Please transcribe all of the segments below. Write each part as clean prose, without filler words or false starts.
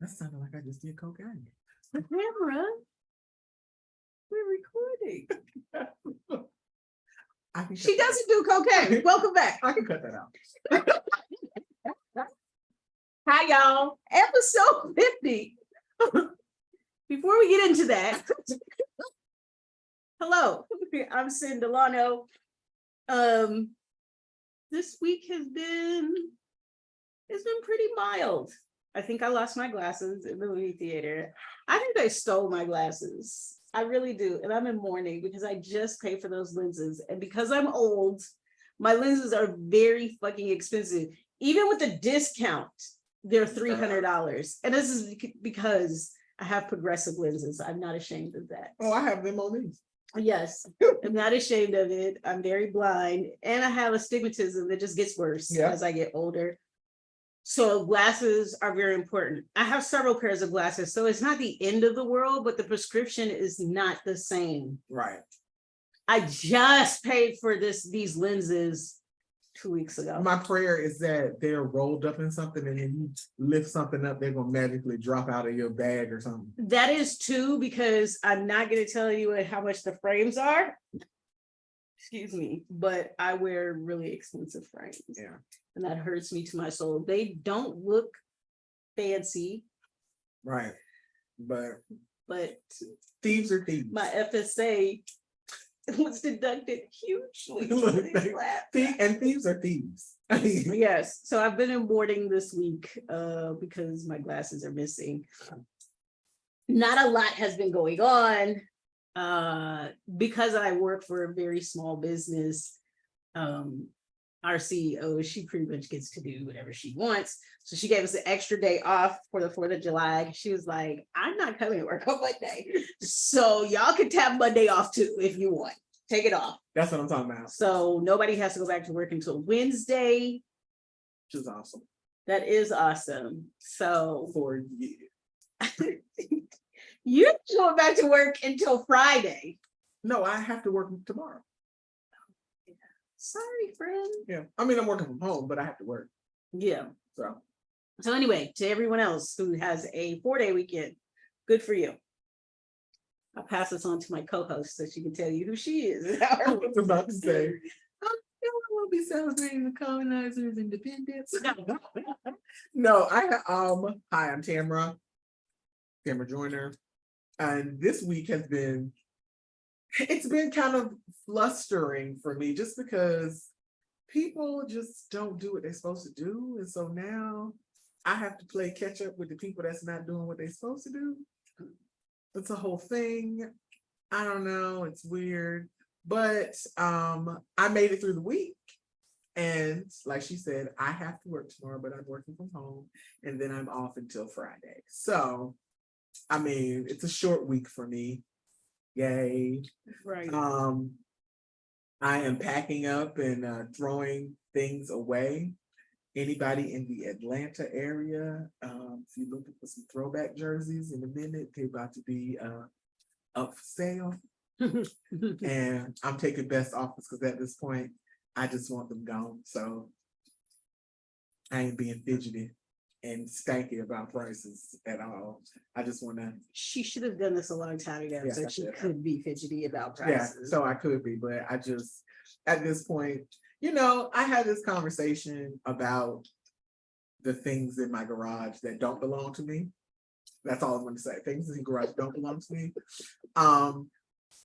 That sounded like I just did cocaine. The camera. We're recording. She doesn't do cocaine. Welcome back. I can cut that out. Hi, y'all. Episode 50. Before we get into that, hello, I'm Syn Delano. This week it's been pretty mild. I think I lost my glasses in the movie theater. I think they stole my glasses. I really do. And I'm in mourning because I just paid for those lenses. And because I'm old, my lenses are very fucking expensive. Even with the discount, they're $300. And this is because I have progressive lenses. I'm not ashamed of that. Oh, I have them on these. Yes, I'm not ashamed of it. I'm very blind. And I have astigmatism that just gets worse as I get older. So glasses are very important. I have several pairs of glasses, so it's not the end of the world, but the prescription is not the same. Right. I just paid for these lenses 2 weeks ago. My prayer is that they're rolled up in something and then you lift something up, they're gonna magically drop out of your bag or something. That is too, because I'm not gonna tell you how much the frames are. Excuse me, but I wear really expensive frames. Yeah. And that hurts me to my soul. They don't look fancy. Right. But thieves are thieves. My FSA was deducted hugely. And thieves are thieves. Yes. So I've been in boarding this week because my glasses are missing. Not a lot has been going on. Because I work for a very small business, our CEO, she pretty much gets to do whatever she wants. So she gave us an extra day off for the 4th of July. She was like, I'm not coming to work on Monday. So y'all can have Monday off too if you want. Take it off. That's what I'm talking about. So nobody has to go back to work until Wednesday. Which is awesome. That is awesome. So for you. You're going back to work until Friday. No, I have to work tomorrow. Sorry, friend. Yeah. I mean, I'm working from home, but I have to work. Yeah. So anyway, to everyone else who has a 4-day weekend, good for you. I'll pass this on to my co-host so she can tell you who she is. I was about to say, we'll be celebrating the colonizers' independence. No, hi, I'm Tamara Joyner. And this week it's been kind of flustering for me just because people just don't do what they're supposed to do. And so now I have to play catch up with the people that's not doing what they're supposed to do. It's a whole thing. I don't know. It's weird. But I made it through the week. And like she said, I have to work tomorrow, but I'm working from home. And then I'm off until Friday. So, I mean, it's a short week for me. Yay. Right. I am packing up and throwing things away. Anybody in the Atlanta area, if you're looking for some throwback jerseys in a minute, they're about to be up for sale. And I'm taking best offers because at this point, I just want them gone. So I ain't being fidgety and stanky about prices at all. I just want to. She should have done this a long time ago, Yes, so she could be fidgety about Yeah, prices. so I could be, but I just, at this point, I had this conversation about the things in my garage that don't belong to me. That's all I'm going to say. Things in the garage don't belong to me.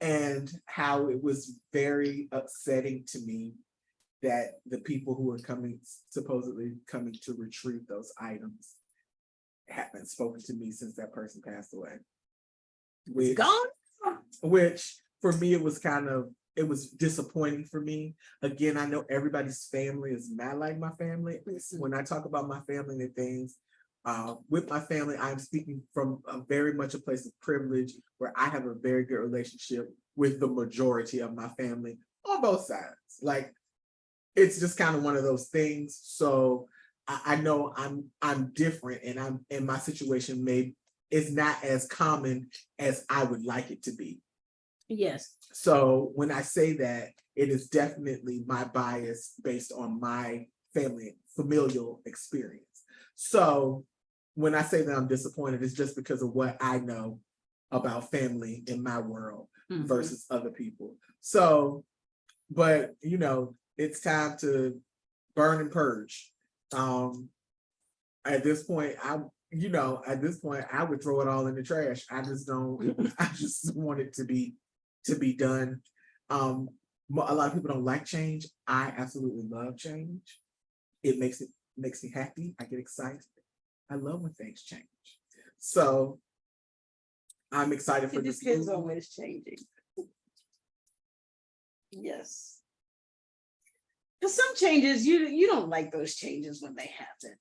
And how it was very upsetting to me that the people who were supposedly coming to retrieve those items haven't spoken to me since that person passed away. It's gone? Which for me, it was disappointing for me. Again, I know everybody's family is not like my family. When I talk about my family and things, with my family, I'm speaking from very much a place of privilege where I have a very good relationship with the majority of my family on both sides. Like, it's just kind of one of those things. So I know I'm different, and my situation is not as common as I would like it to be. Yes. So when I say that, it is definitely my bias based on my familial experience. So when I say that I'm disappointed, it's just because of what I know about family in my world versus other people. So, but you know, it's time to burn and purge. At this point, I would throw it all in the trash. I just don't. I just want it to be done. A lot of people don't like change. I absolutely love change. It makes me happy. I get excited. I love when things change. So I'm excited for It this. depends on when it's changing. Yes. Because some changes, you don't like those changes when they happen.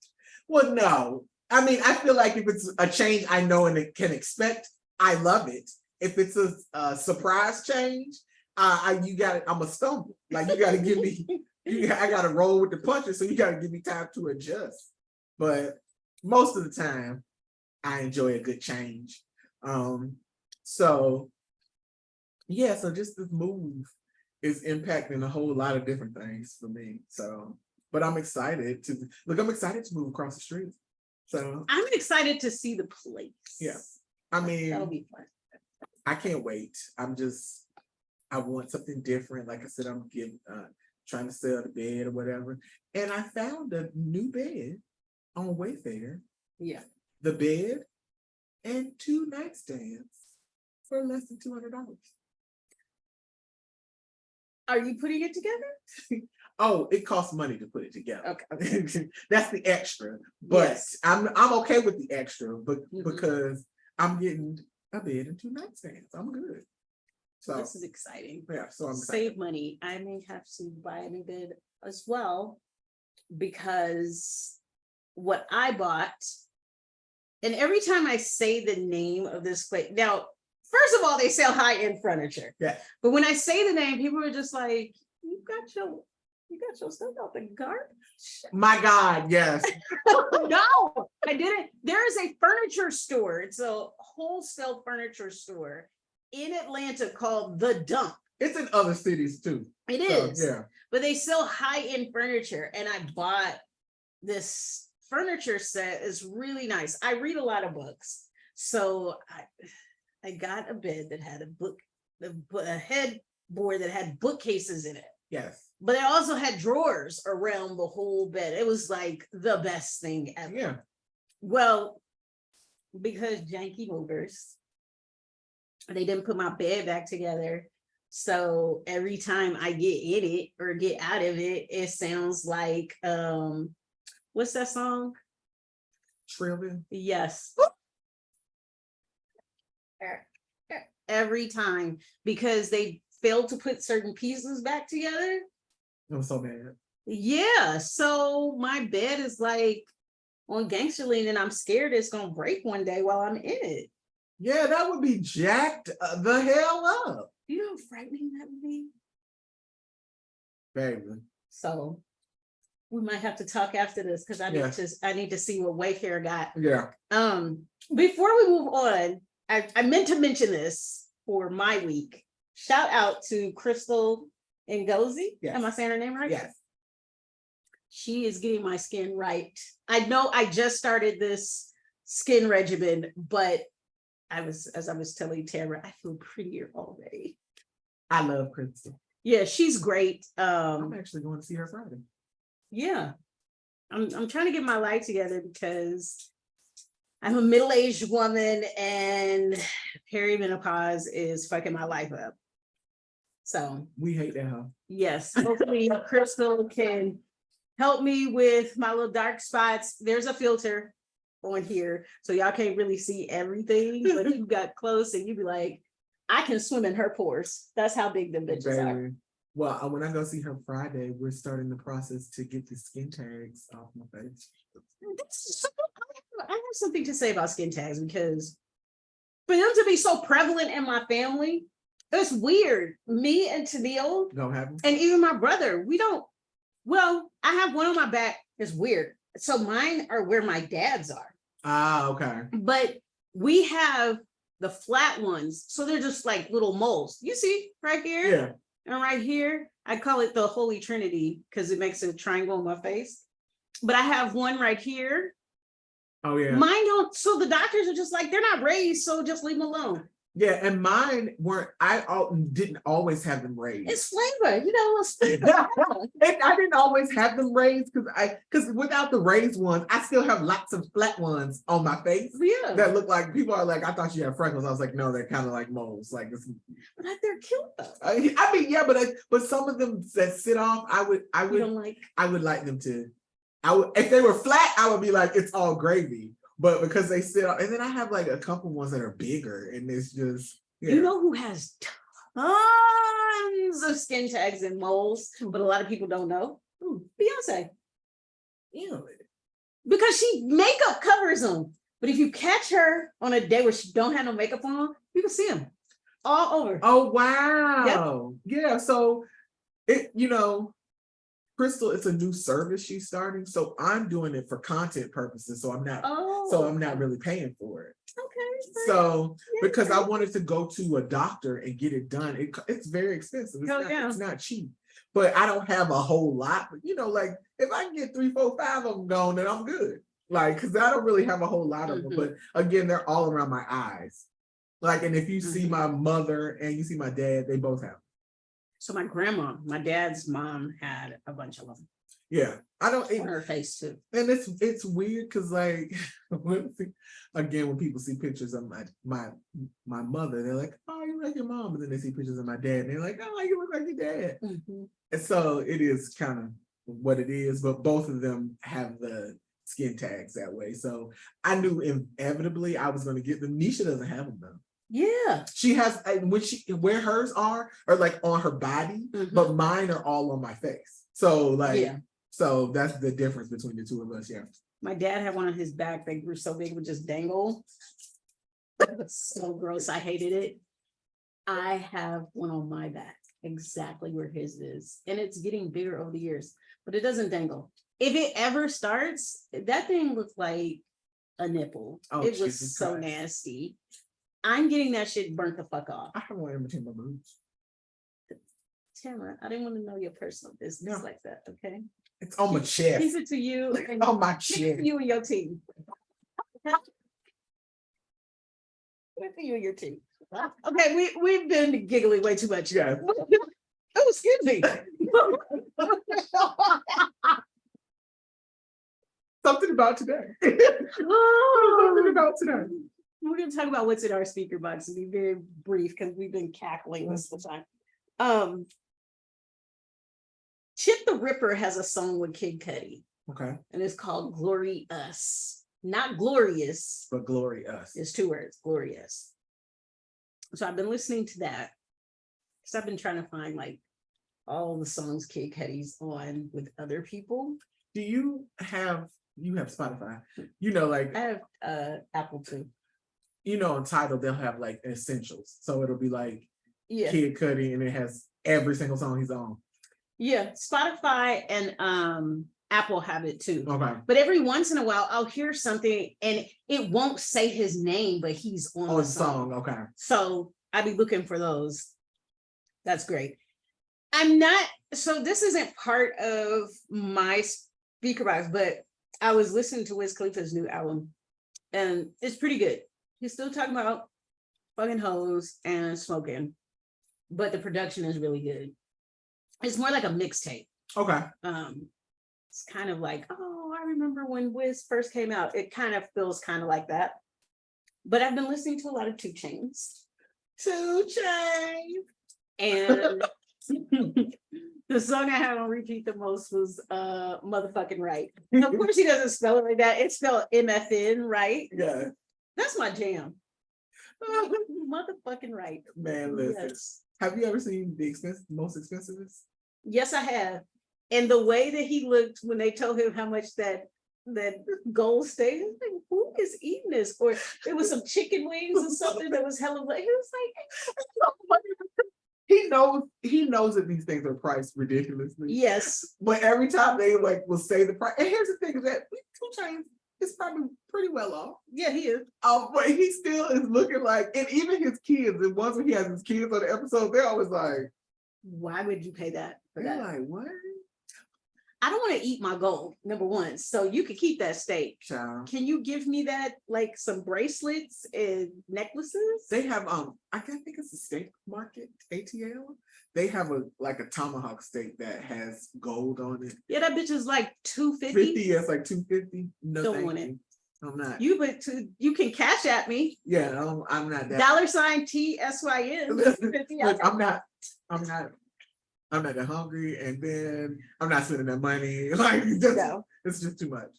Well, no. I mean, I feel like if it's a change I know and it can expect, I love it. If it's a surprise change, I'm a stumble. Like you got to give me, I got to roll with the punches, so you got to give me time to adjust. But most of the time, I enjoy a good change. So yeah, so just this move is impacting a whole lot of different things for me. So, but I'm excited to move across the street. So I'm excited to see the place. Yeah, I mean, that'll be fun. I can't wait. I want something different. Like I said, I'm trying to sell the bed or whatever. And I found a new bed on Wayfair. Yeah. The bed and 2 nightstands for less than $200. Are you putting it together? Oh, it costs money to put it together. Okay. That's the extra. But Yes. I'm okay with the extra, but because I'm getting a bed and 2 nightstands. I'm good. So this is exciting. Yeah, so I'm save excited. money. I may have to buy a new bed as well, because what I bought, and every time I say the name of this place, now, first of all, they sell high-end furniture. Yeah. But when I say the name, people are just like, you got your stuff out the garbage. My God, yes. No, I didn't. There is a furniture store. It's a wholesale furniture store in Atlanta called The Dump. It's in other cities too. It is. Yeah. But they sell high-end furniture, and I bought this furniture set. It's really nice. I read a lot of books, so I got a bed that had a headboard that had bookcases in it. Yes. But it also had drawers around the whole bed. It was like the best thing ever. Yeah. Well, because janky movers, they didn't put my bed back together. So every time I get in it or get out of it, it sounds like, what's that song? Trillion. Yes. Every time, because they failed to put certain pieces back together. I'm so mad. Yeah, so my bed is like on gangster lean, and I'm scared it's gonna break one day while I'm in it. Yeah, that would be jacked the hell up. You know how frightening that would be? Baby. So we might have to talk after this, because I need to see what Wayfair got. Yeah. Before we move on, I meant to mention this for my week. Shout out to Crystal Ngozi. Yes. Am I saying her name right? Yes. She is getting my skin right. I know I just started this skin regimen, but as I was telling Tara, I feel prettier already. I love Crystal. Yeah, she's great. I'm actually going to see her Friday. Yeah. I'm trying to get my life together, because I'm a middle-aged woman and perimenopause is fucking my life up. So we hate that, huh? Yes, hopefully Crystal can help me with my little dark spots. There's a filter on here, so y'all can't really see everything, but you got close and you'd be like, I can swim in her pores. That's how big them bitches are. Well, when I go see her Friday, we're starting the process to get the skin tags off my face. I have something to say about skin tags, because for them to be so prevalent in my family, it's weird. Me and Tennille Don't have them? And even my brother, we don't. Well, I have one on my back. It's weird. So mine are where my dad's are. Ah, okay. But we have the flat ones. So they're just like little moles. You see right here? Yeah. And right here, I call it the Holy Trinity, because it makes a triangle on my face. But I have one right here, Oh yeah. Mine don't. So the doctors are just like, they're not raised, so just leave them alone. Yeah, and mine weren't. Didn't always have them raised. It's flavor, it's flavor. And I didn't always have them raised because without the raised ones, I still have lots of flat ones on my face. Yeah. That look like, people are like, I thought you had freckles. I was like, no, they're kind of like moles. Like this. But they're cute though. I mean, yeah, but some of them that sit off, I would like them to. If they were flat, I would be like, it's all gravy. But because they sit off, and then I have like a couple ones that are bigger, and it's just, yeah. You know who has tons of skin tags and moles, but a lot of people don't know? Beyonce. Ew. Because makeup covers them. But if you catch her on a day where she don't have no makeup on, you can see them all over. Oh wow. Yep. Yeah. So Crystal, it's a new service she's starting. So I'm doing it for content purposes. So I'm not really paying for it. Okay. So because I wanted to go to a doctor and get it done. It's very expensive. It's not cheap. But I don't have a whole lot. But like if I can get 3, 4, 5 of them gone, then I'm good. Like, because I don't really have a whole lot of them. But again, they're all around my eyes. Like, and if you see my mother and you see my dad, they both have them. So my dad's mom had a bunch of them. Yeah, I don't. On her face too. And it's weird because like when people see pictures of my mother, they're like, oh, you like your mom, and then they see pictures of my dad, and they're like, oh, you look like your dad. And so it is kind of what it is, but both of them have the skin tags that way. So I knew inevitably I was going to get them. Nisha doesn't have them though. Yeah, she has where hers are like on her body, but mine are all on my face. So so that's the difference between the two of us. Yeah, my dad had one on his back that grew so big it would just dangle. It was so gross. I hated it. I have one on my back exactly where his is, and it's getting bigger over the years, but it doesn't dangle. If it ever starts, that thing looked like a nipple. It was Jesus so Christ. Nasty. I'm getting that shit burnt the fuck off. I have one in between my boobs. Tamara, I didn't want to know your personal business like that, okay? It's on my chest. Keep it to you. And on my chest. You and your team. Keep it to you and your team. Okay, we've been giggling way too much. Yeah. Oh, excuse me. Something about today. Something about today. We're going to talk about what's in our speaker box and be very brief because we've been cackling this whole time. Chip the Ripper has a song with Kid Cudi. Okay. And it's called Glory Us. Not glorious. But Glory Us. It's 2 words, glorious. So I've been listening to that because I've been trying to find like all the songs Kid Cudi's on with other people. Do you have Spotify? Like I have Apple too. On Tidal, they'll have like essentials. So it'll be like Kid Cudi and it has every single song he's on. Yeah, Spotify and Apple have it too. Okay. But every once in a while, I'll hear something and it won't say his name, but he's on the song. Okay. So I'll be looking for those. That's great. So this isn't part of my speaker box, but I was listening to Wiz Khalifa's new album and it's pretty good. He's still talking about fucking hoes and smoking, but the production is really good. It's more like a mixtape. Okay. It's kind of like, oh, I remember when Wiz first came out. It kind of feels kind of like that. But I've been listening to a lot of 2 Chainz. 2 Chainz. And the song I had on repeat the most was Motherfucking Right. And of course he doesn't spell it like that. It's spelled MFN, right? Yeah. That's my jam. Motherfucking right. Man, listen. Yes. Have you ever seen the most expensivest? Yes, I have. And the way that he looked when they told him how much that gold stayed, like, who is eating this? Or it was some chicken wings or something that was hella like, it was like he knows that these things are priced ridiculously. Yes. But every time they will say the price, and here's the thing that 2 Chainz is probably pretty well off. Yeah, he is. But he still is looking like, and even his kids, and once when he has his kids on the episode, they're always like, why would you pay that for they're that? Like, what? I don't want to eat my gold, number one. So you can keep that steak. Child. Can you give me that, like some bracelets and necklaces? They have I think it's a steak market, ATL. They have a tomahawk steak that has gold on it. Yeah, that bitch is like $250. 50, yes, like $250. No, Don't thank want it. you. I'm not. You can cash at me. Yeah, I'm not that. $TSYN. Look, I'm not that hungry, and then I'm not spending that money. Like, it's just too much.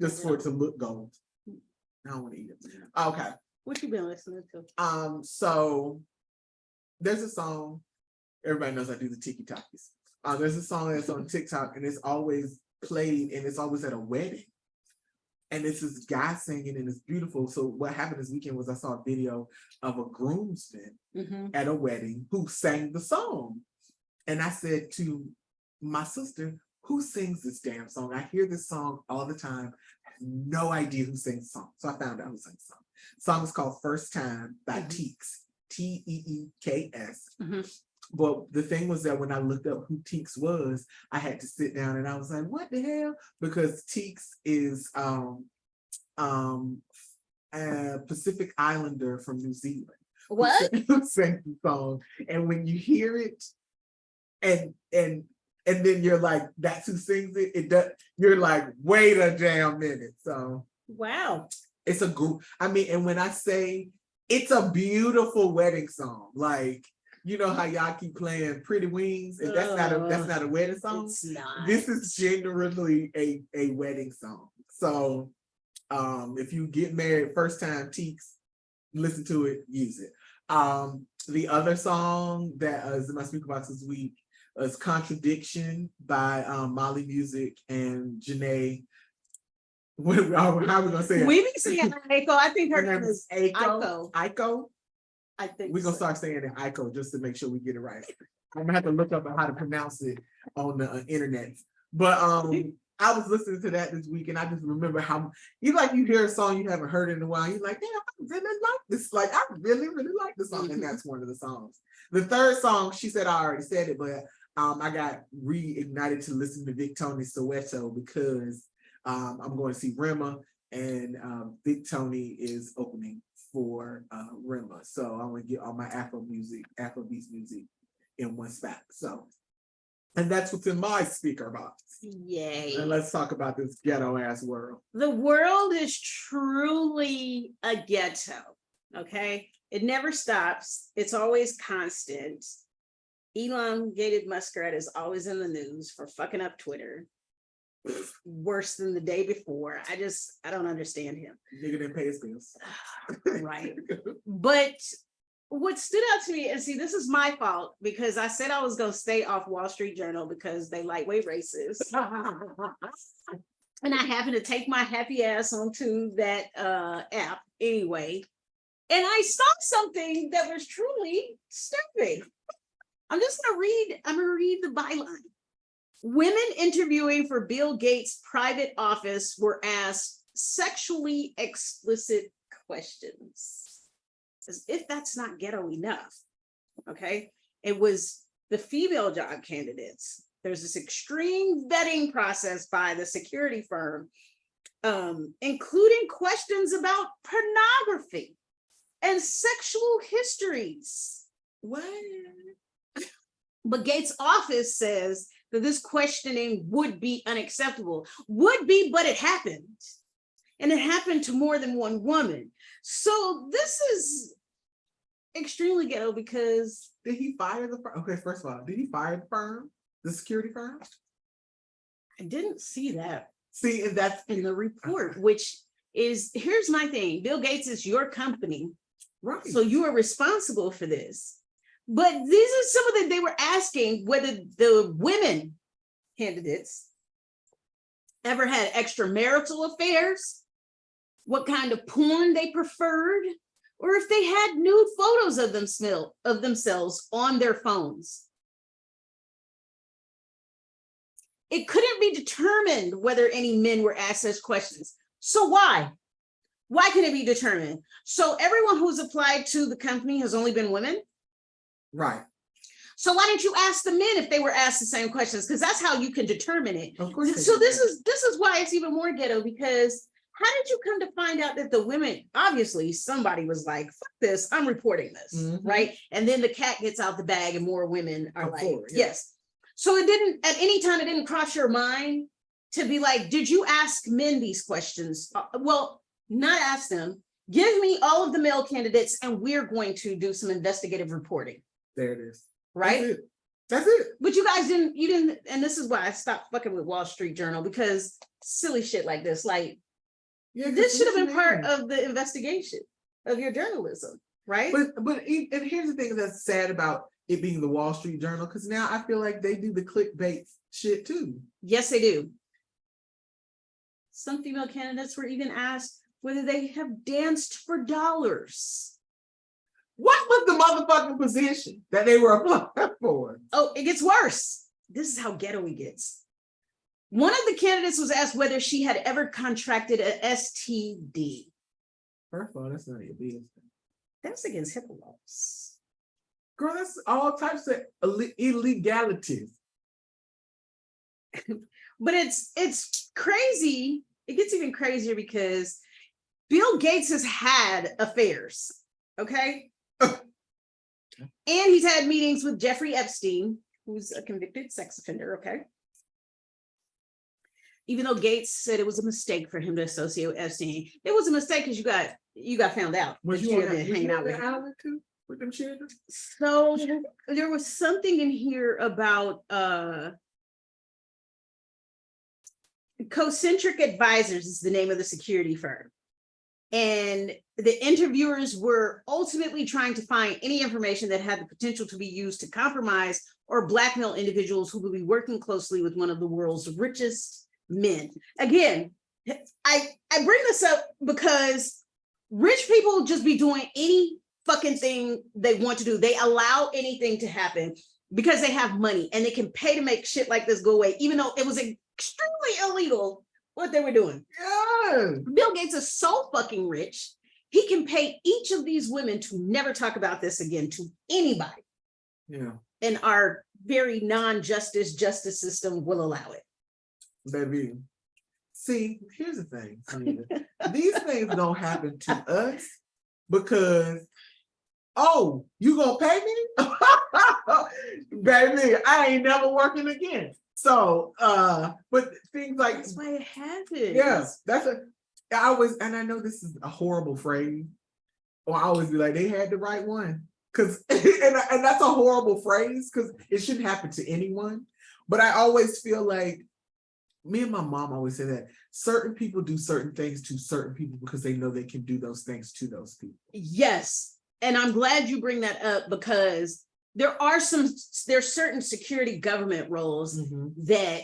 Just for it to look gold. I don't want to eat it. Okay. What you been listening to? So there's a song. Everybody knows I do the tiki talkies. There's a song that's on TikTok, and it's always played, and it's always at a wedding. And it's this guy singing, and it's beautiful. So what happened this weekend was I saw a video of a groomsman at a wedding who sang the song. And I said to my sister, who sings this damn song? I hear this song all the time. I have no idea who sings the song. So I found out who sings the song. The song is called First Time by Teeks, Teeks. But the thing was that when I looked up who Teeks was, I had to sit down and I was like, what the hell? Because Teeks is a Pacific Islander from New Zealand. What? Who sang the song. And when you hear it, and then you're like, that's who sings it. It does. You're like, wait a damn minute. So wow, it's a group. I mean, and when I say it's a beautiful wedding song, like, you know how y'all keep playing Pretty Wings, and that's not a wedding song. It's not. This is generally a wedding song. So if you get married first time, Teeks, listen to it, use it. The other song that is in my Speakerboxxx this week is Contradiction by Molly Music and Janae. How are we gonna say it? We be saying Aiko. I think her name is Aiko. Aiko. I think we're gonna start saying it Aiko just to make sure we get it right. I'm gonna have to look up how to pronounce it on the internet. But I was listening to that this week, and I just remember how you hear a song you haven't heard in a while. You're like, damn, I really like this. Like, I really, really like this song, and that's one of the songs. The third song, she said I already said it, but I got reignited to listen to Vic Tony Soweto because I'm going to see Rema, and Vic Tony is opening for Rema. So I'm gonna get all my Afrobeats music in one spot. So, and that's what's in my speaker box. Yay. And let's talk about this ghetto ass world. The world is truly a ghetto. Okay. It never stops. It's always constant. Elongated muskrat is always in the news for fucking up Twitter. Worse than the day before. I don't understand him. Nigga didn't pay his bills. Right. But what stood out to me, and see, this is my fault because I said I was going to stay off Wall Street Journal because they lightweight racist. And I happened to take my happy ass onto that app anyway. And I saw something that was truly stupid. I'm going to read the byline. Women interviewing for Bill Gates' private office were asked sexually explicit questions. As if that's not ghetto enough, okay? It was the female job candidates. There's this extreme vetting process by the security firm, including questions about pornography and sexual histories. What? But Gates' office says that this questioning would be unacceptable. Would be, but it happened. And it happened to more than one woman. So this is extremely ghetto because... Did he fire the firm? Okay, first of all, did he fire the firm? The security firm? I didn't see that. See, and that's in the report, which is, here's my thing. Bill Gates is your company. Right. So you are responsible for this. But these are some of the, they were asking whether the women candidates ever had extramarital affairs, what kind of porn they preferred, or if they had nude photos of themselves on their phones. It couldn't be determined whether any men were asked such questions. So why? Why can it be determined? So everyone who's applied to the company has only been women? Right. So why didn't you ask the men if they were asked the same questions? Because that's how you can determine it. Of course. So this is why it's even more ghetto, because how did you come to find out that the women, obviously somebody was like, fuck this, I'm reporting this, right? And then the cat gets out the bag and more women are yes. So it didn't, at any time, it didn't cross your mind to be like, did you ask men these questions? Well, not ask them, give me all of the male candidates and we're going to do some investigative reporting. There it is. Right? That's it. But you guys didn't, and this is why I stopped fucking with Wall Street Journal, because silly shit like this, like, this should have been part of the investigation of your journalism, right? But and here's the thing that's sad about it being the Wall Street Journal, because now I feel like they do the clickbait shit too. Yes, they do. Some female candidates were even asked whether they have danced for dollars. What was the motherfucking position that they were applying for? Oh, it gets worse. This is how ghetto it gets. One of the candidates was asked whether she had ever contracted an STD. First of all, that's not your business. That's against HIPAA laws. Girl, that's all types of illegalities. But it's crazy. It gets even crazier because Bill Gates has had affairs, okay? And he's had meetings with Jeffrey Epstein, who's a convicted sex offender, okay? Even though Gates said it was a mistake for him to associate with Epstein, it was a mistake because you got found out. Was you hanging out with Alan too? With them children? So there was something in here about Concentric Advisors is the name of the security firm. And the interviewers were ultimately trying to find any information that had the potential to be used to compromise or blackmail individuals who would be working closely with one of the world's richest men. Again, I bring this up because rich people just be doing any fucking thing they want to do. They allow anything to happen because they have money and they can pay to make shit like this go away, even though it was extremely illegal what they were doing. Yeah. Bill Gates is so fucking rich, he can pay each of these women to never talk about this again to anybody. Yeah. And our very non-justice justice system will allow it. Baby, see, here's the thing. These things don't happen to us because, oh, you gonna pay me? Baby, I ain't never working again. So, but things like that's why it happens. Yeah, I know this is a horrible phrase. Or I always be like, they had the right one. Cause and that's a horrible phrase because it shouldn't happen to anyone. But I always feel like me and my mom always say that certain people do certain things to certain people because they know they can do those things to those people. Yes. And I'm glad you bring that up because there's certain security government roles that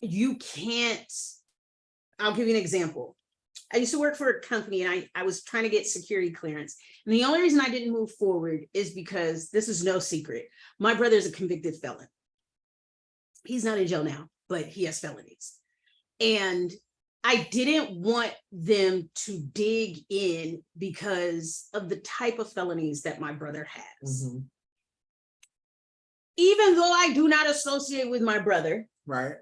you can't. I'll give you an example. I used to work for a company and I was trying to get security clearance. And the only reason I didn't move forward is because this is no secret. My brother's a convicted felon. He's not in jail now, but he has felonies. And I didn't want them to dig in because of the type of felonies that my brother has. Even though I do not associate with my brother, right?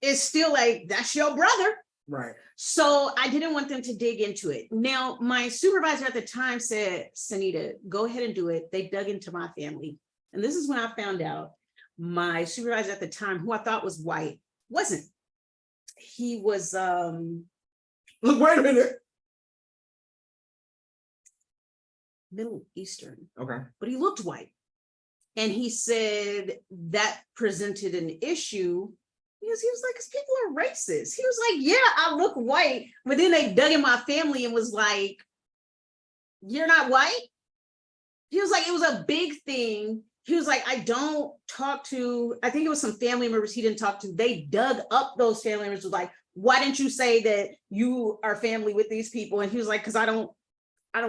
It's still like, that's your brother. Right. So I didn't want them to dig into it. Now, my supervisor at the time said, Sanita, go ahead and do it. They dug into my family. And this is when I found out my supervisor at the time, who I thought was white, wasn't. He was, look, wait a minute. Middle Eastern. Okay. But he looked white. And he said that presented an issue. He was like, because people are racist. He was like, yeah, I look white. But then they dug in my family and was like, you're not white? He was like, it was a big thing. He was like, I don't talk to, I think it was some family members he didn't talk to. They dug up those family members, was like, why didn't you say that you are family with these people? And he was like, because I don't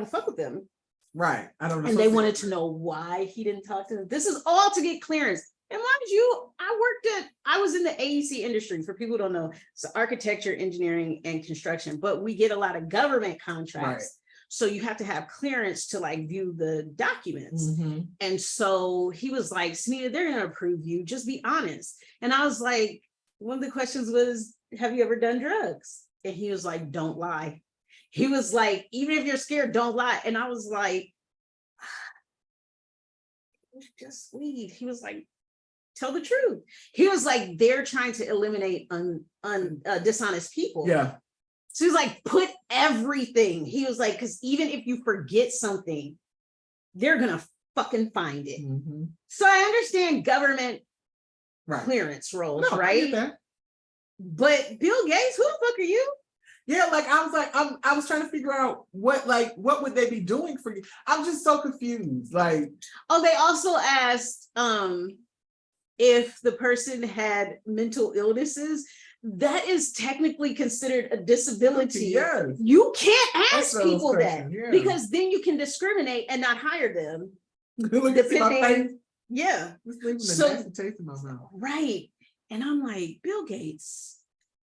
fuck with them. Right. I don't know. And they wanted to know why he didn't talk to them. This is all to get clearance. And mind you, I was in the AEC industry, for people who don't know, so architecture, engineering, and construction, but we get a lot of government contracts. Right. So you have to have clearance to like view the documents. Mhm. And so he was like, Sunita, they're going to approve you. Just be honest. And I was like, one of the questions was, have you ever done drugs? And he was like, don't lie. He was like, even if you're scared, don't lie. And I was like, just weed. He was like, tell the truth. He was like, they're trying to eliminate dishonest people. Yeah. So he was like, put everything. He was like, because even if you forget something, they're gonna fucking find it. Mhm. So I understand government Right. clearance roles, No, I right? get that. But Bill Gates, who the fuck are you? Yeah, like I was trying to figure out what would they be doing for you? I'm just so confused. Like, Oh, they also asked if the person had mental illnesses. That is technically considered a disability. yes. You can't ask That's those people that questions, yeah. because then you can discriminate and not hire them. Look at my face. Yeah. Just leaving So- a nasty taste in my mouth. Right. And I'm like, Bill Gates,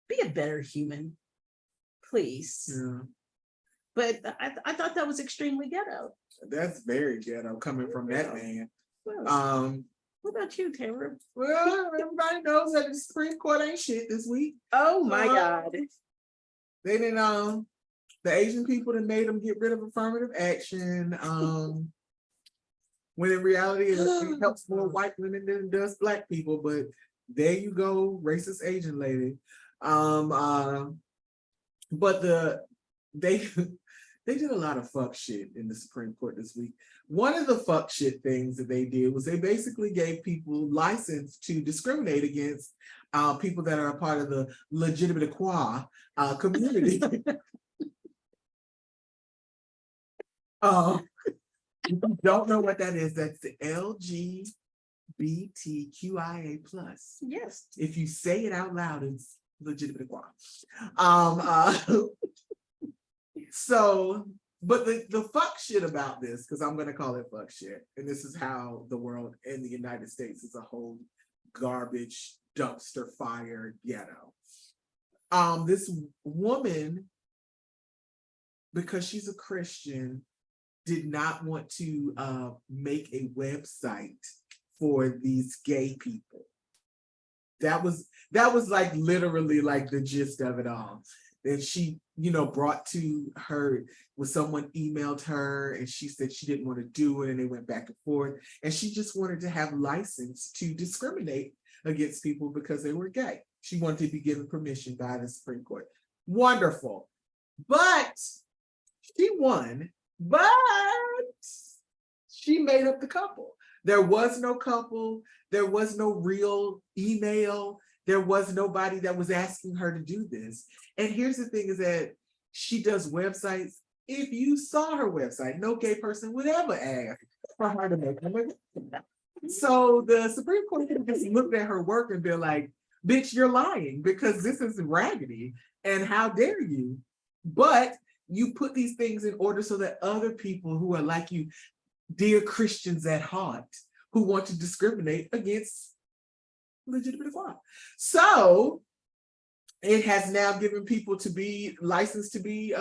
be a better human, please. Yeah. But I thought that was extremely ghetto. That's very ghetto coming from that man. Well, what about you, Tamara? Well, everybody knows that the Supreme Court ain't shit this week. Oh my God. They didn't the Asian people that made them get rid of affirmative action. When in reality it helps more white women than it does black people, but there you go, racist Asian lady. But they they did a lot of fuck shit in the Supreme Court this week. One of the fuck shit things that they did was they basically gave people license to discriminate against people that are a part of the legitimate equality community. If you don't know what that is, that's the LGBTQIA plus. Yes. If you say it out loud, it's legitimate equality. So, but the fuck shit about this, because I'm gonna call it fuck shit, and this is how the world in the United States is a whole garbage dumpster fire ghetto. This woman, because she's a Christian, did not want to make a website for these gay people. That was like literally like the gist of it all. And she, brought to her when someone emailed her and she said she didn't want to do it, and they went back and forth. And she just wanted to have license to discriminate against people because they were gay. She wanted to be given permission by the Supreme Court. Wonderful. But she won, but she made up the couple. There was no couple. There was no real email. There was nobody that was asking her to do this. And here's the thing is that she does websites. If you saw her website, no gay person would ever ask for her to make them. So the Supreme Court just looked at her work and been like, bitch, you're lying because this is raggedy and how dare you? But you put these things in order so that other people who are like you, dear Christians at heart, who want to discriminate against legitimate equality. So it has now given people to be licensed to be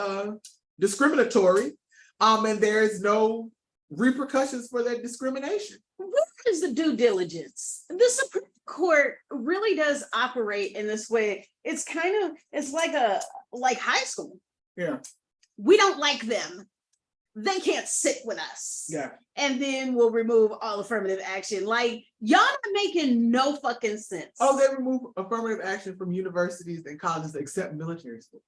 discriminatory, and there is no repercussions for that discrimination. What is the due diligence? The Supreme Court really does operate in this way. It's like high school. Yeah. We don't like them. They can't sit with us. Yeah. And then we'll remove all affirmative action. Like, y'all not making no fucking sense. Oh, they remove affirmative action from universities and colleges except military schools.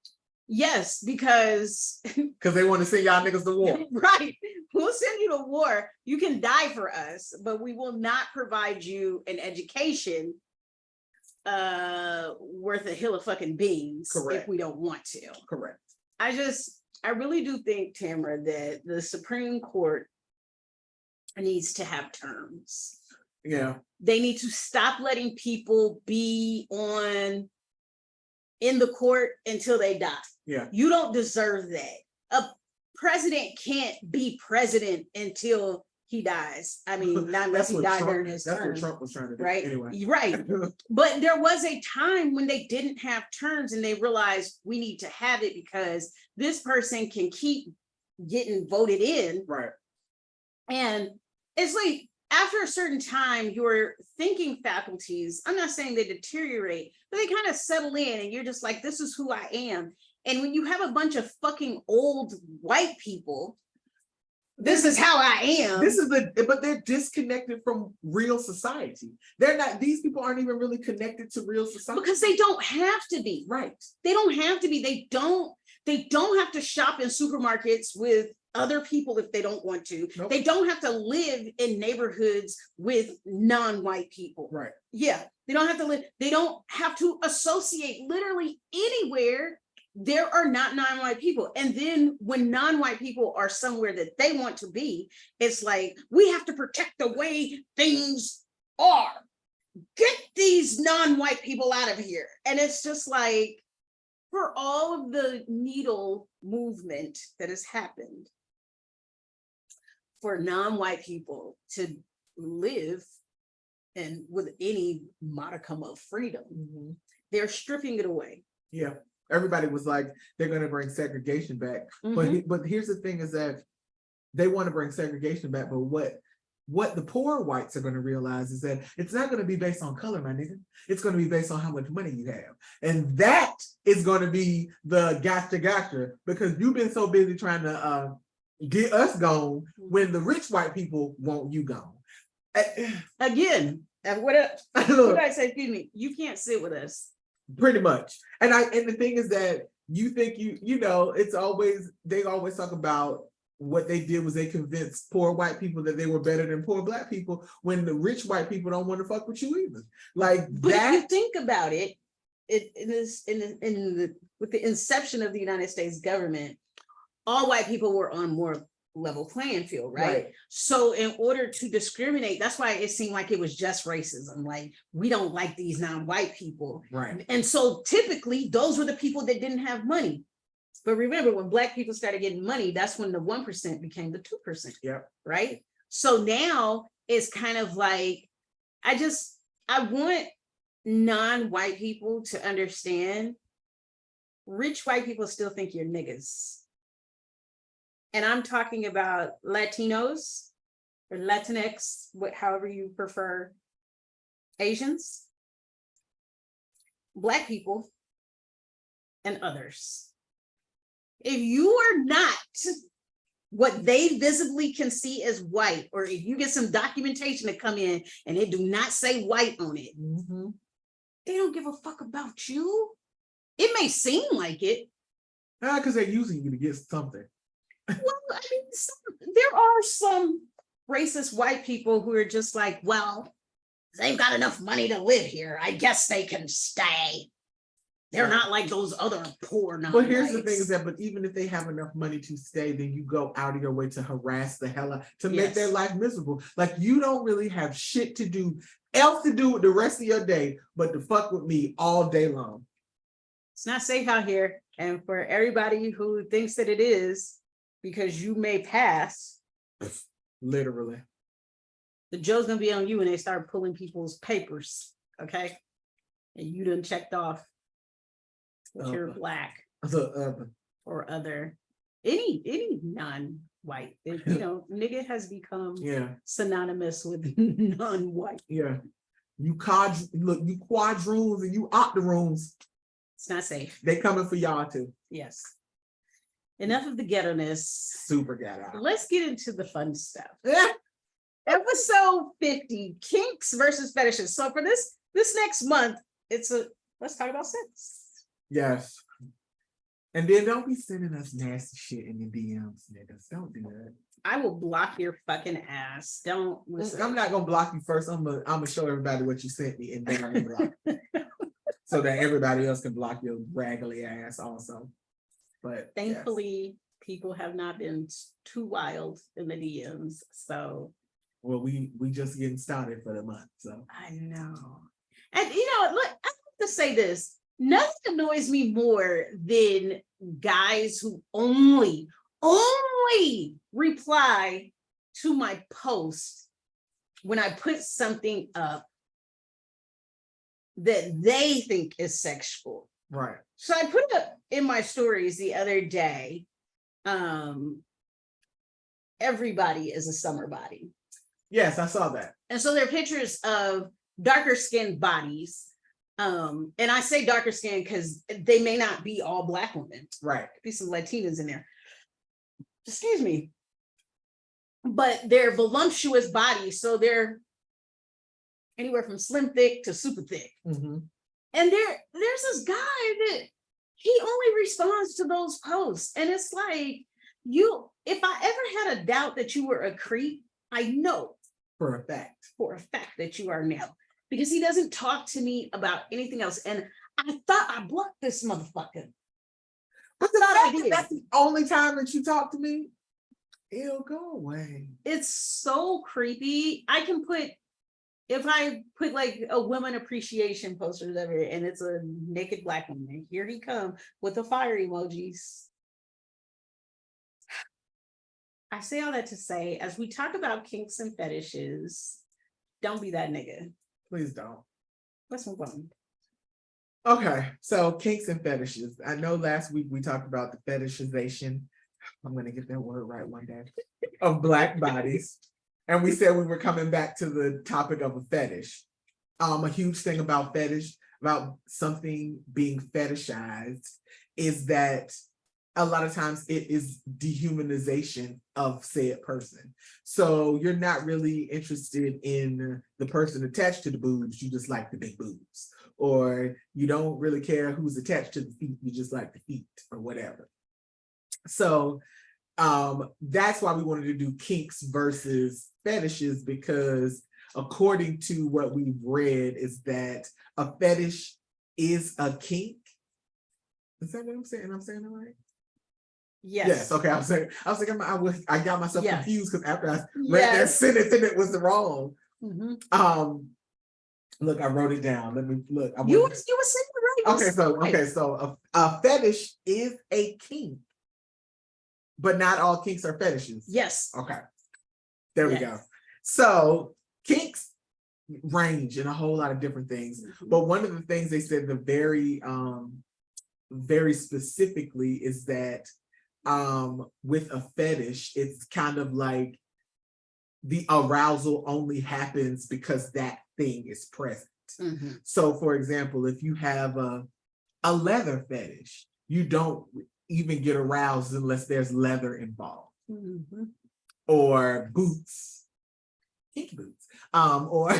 Yes, because they want to send y'all niggas to war. Right. We'll send you to war. You can die for us, but we will not provide you an education worth a hill of fucking beans. Correct. If we don't want to. Correct. I really do think, Tamara, that the Supreme Court needs to have terms. Yeah. They need to stop letting people be in the court until they die. Yeah. You don't deserve that. A president can't be president until he dies. I mean, not unless he died during his term. That's what Trump was trying to do. Right. Anyway. Right. But there was a time when they didn't have terms and they realized we need to have it because this person can keep getting voted in. Right. And it's like after a certain time, your thinking faculties, I'm not saying they deteriorate, but they kind of settle in and you're just like, this is who I am. And when you have a bunch of fucking old white people, this is how I am. But they're disconnected from real society. They're not, these people aren't even really connected to real society. Because they don't have to be. Right. They don't have to be. They don't have to shop in supermarkets with other people if they don't want to. Nope. They don't have to live in neighborhoods with non-white people. Right. Yeah. They don't have to live, they don't have to associate literally anywhere. There are not non-white people. And then when non-white people are somewhere that they want to be, it's like, we have to protect the way things are. Get these non-white people out of here. And it's just like, for all of the needle movement that has happened, for non-white people to live and with any modicum of freedom, they're stripping it away. Yeah. Everybody was like, they're going to bring segregation back. But here's the thing is that they want to bring segregation back. But what the poor whites are going to realize is that it's not going to be based on color, my nigga. It's going to be based on how much money you have. And that is going to be the gotcha, because you've been so busy trying to get us gone when the rich white people want you gone. Again, what I say, excuse me, you can't sit with us. Pretty much. And the thing is that you think you know, it's always, they always talk about what they did was they convinced poor white people that they were better than poor black people, when the rich white people don't want to fuck with you either. Like, but if you think about it, with the inception of the United States government, all white people were on more level playing field, right? So in order to discriminate, that's why it seemed like it was just racism. Like, we don't like these non-white people. Right. And so typically those were the people that didn't have money. But remember, when black people started getting money, that's when the 1% became the 2%. Yeah. Right. So now it's kind of like, I want non-white people to understand, rich white people still think you're niggas. And I'm talking about Latinos or Latinx, however you prefer, Asians, Black people, and others. If you are not what they visibly can see as white, or if you get some documentation to come in and it do not say white on it, they don't give a fuck about you. It may seem like it. Because they're using you to get something. Well, I mean, there are some racist white people who are just like, well, they've got enough money to live here. I guess they can stay. They're not like those other poor non-whites. But here's the thing is that, but even if they have enough money to stay, then you go out of your way to harass the hell out, to make their life miserable. Like, you don't really have shit to do, else to do with the rest of your day, but to fuck with me all day long. It's not safe out here. And for everybody who thinks that it is, because you may pass. Literally. The joke's gonna be on you when they start pulling people's papers, okay? And you done checked off that you're Black or other, any non-white. You know, nigga has become synonymous with non-white. Yeah. You quadroons and you octoroons. It's not safe. They coming for y'all too. Yes. Enough of the ghetto-ness. Super ghetto. Let's get into the fun stuff. Episode 50, Kinks versus Fetishes. So for this next month, let's talk about sex. Yes. And then don't be sending us nasty shit in the DMs, niggas. Don't do that. I will block your fucking ass. Don't listen. I'm not gonna block you first. I'm gonna show everybody what you sent me, and then I'm gonna block so that everybody else can block your raggedy ass also. But thankfully, people have not been too wild in the DMs. So, well, we just getting started for the month. So I know. And look, I have to say this. Nothing annoys me more than guys who only reply to my post when I put something up that they think is sexual. Right. So I put up in my stories the other day, everybody is a summer body. Yes, I saw that. And so there are pictures of darker skinned bodies. And I say darker skin because they may not be all Black women. Right. Could be some Latinas in there. Excuse me. But they're voluptuous bodies. So they're anywhere from slim thick to super thick. Mm-hmm. And there's this guy that he only responds to those posts. And it's like, if I ever had a doubt that you were a creep, I know For a fact that you are now. Because he doesn't talk to me about anything else. And I thought I blocked this motherfucker. But that's the only time that you talk to me, it'll go away. It's so creepy. If I put like a woman appreciation poster or whatever, and it's a naked Black woman, here he come with the fire emojis. I say all that to say, as we talk about kinks and fetishes, don't be that nigga. Please don't. Let's move on. Okay, so kinks and fetishes. I know last week we talked about the fetishization, I'm gonna get that word right one day, of Black bodies. And we said we were coming back to the topic of a fetish. A huge thing about fetish, about something being fetishized, is that a lot of times it is dehumanization of said person. So you're not really interested in the person attached to the boobs, you just like the big boobs. Or you don't really care who's attached to the feet, you just like the feet or whatever. So that's why we wanted to do kinks versus fetishes, because according to what we've read is that a fetish is a kink. Is that what I'm saying? I'm saying it right? Yes. Okay. I got myself confused because after I read that sentence and it was wrong. Mm-hmm. Look, I wrote it down. Let me look. You were saying it right. Okay. So a fetish is a kink, but not all kinks are fetishes. Yes. Okay. There we go. So kinks range in a whole lot of different things, but one of the things they said very specifically is that with a fetish, it's kind of like the arousal only happens because that thing is present. Mm-hmm. So for example, if you have a leather fetish, you don't even get aroused unless there's leather involved. Mm-hmm. Or boots, kinky boots, or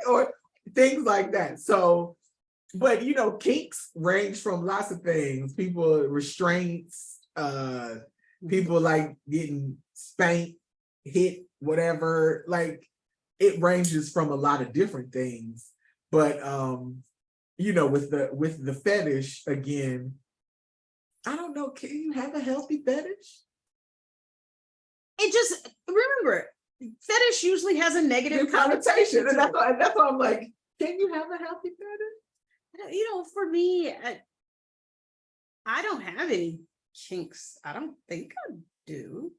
or things like that. So, but you know, kinks range from lots of things. People restraints, people like getting spanked, hit, whatever. Like it ranges from a lot of different things. But you know, with the fetish again, I don't know. Can you have a healthy fetish? It just, remember, fetish usually has a negative connotation. And that's why I'm like, can you have a healthy fetish? You know, for me, I don't have any kinks. I don't think I do.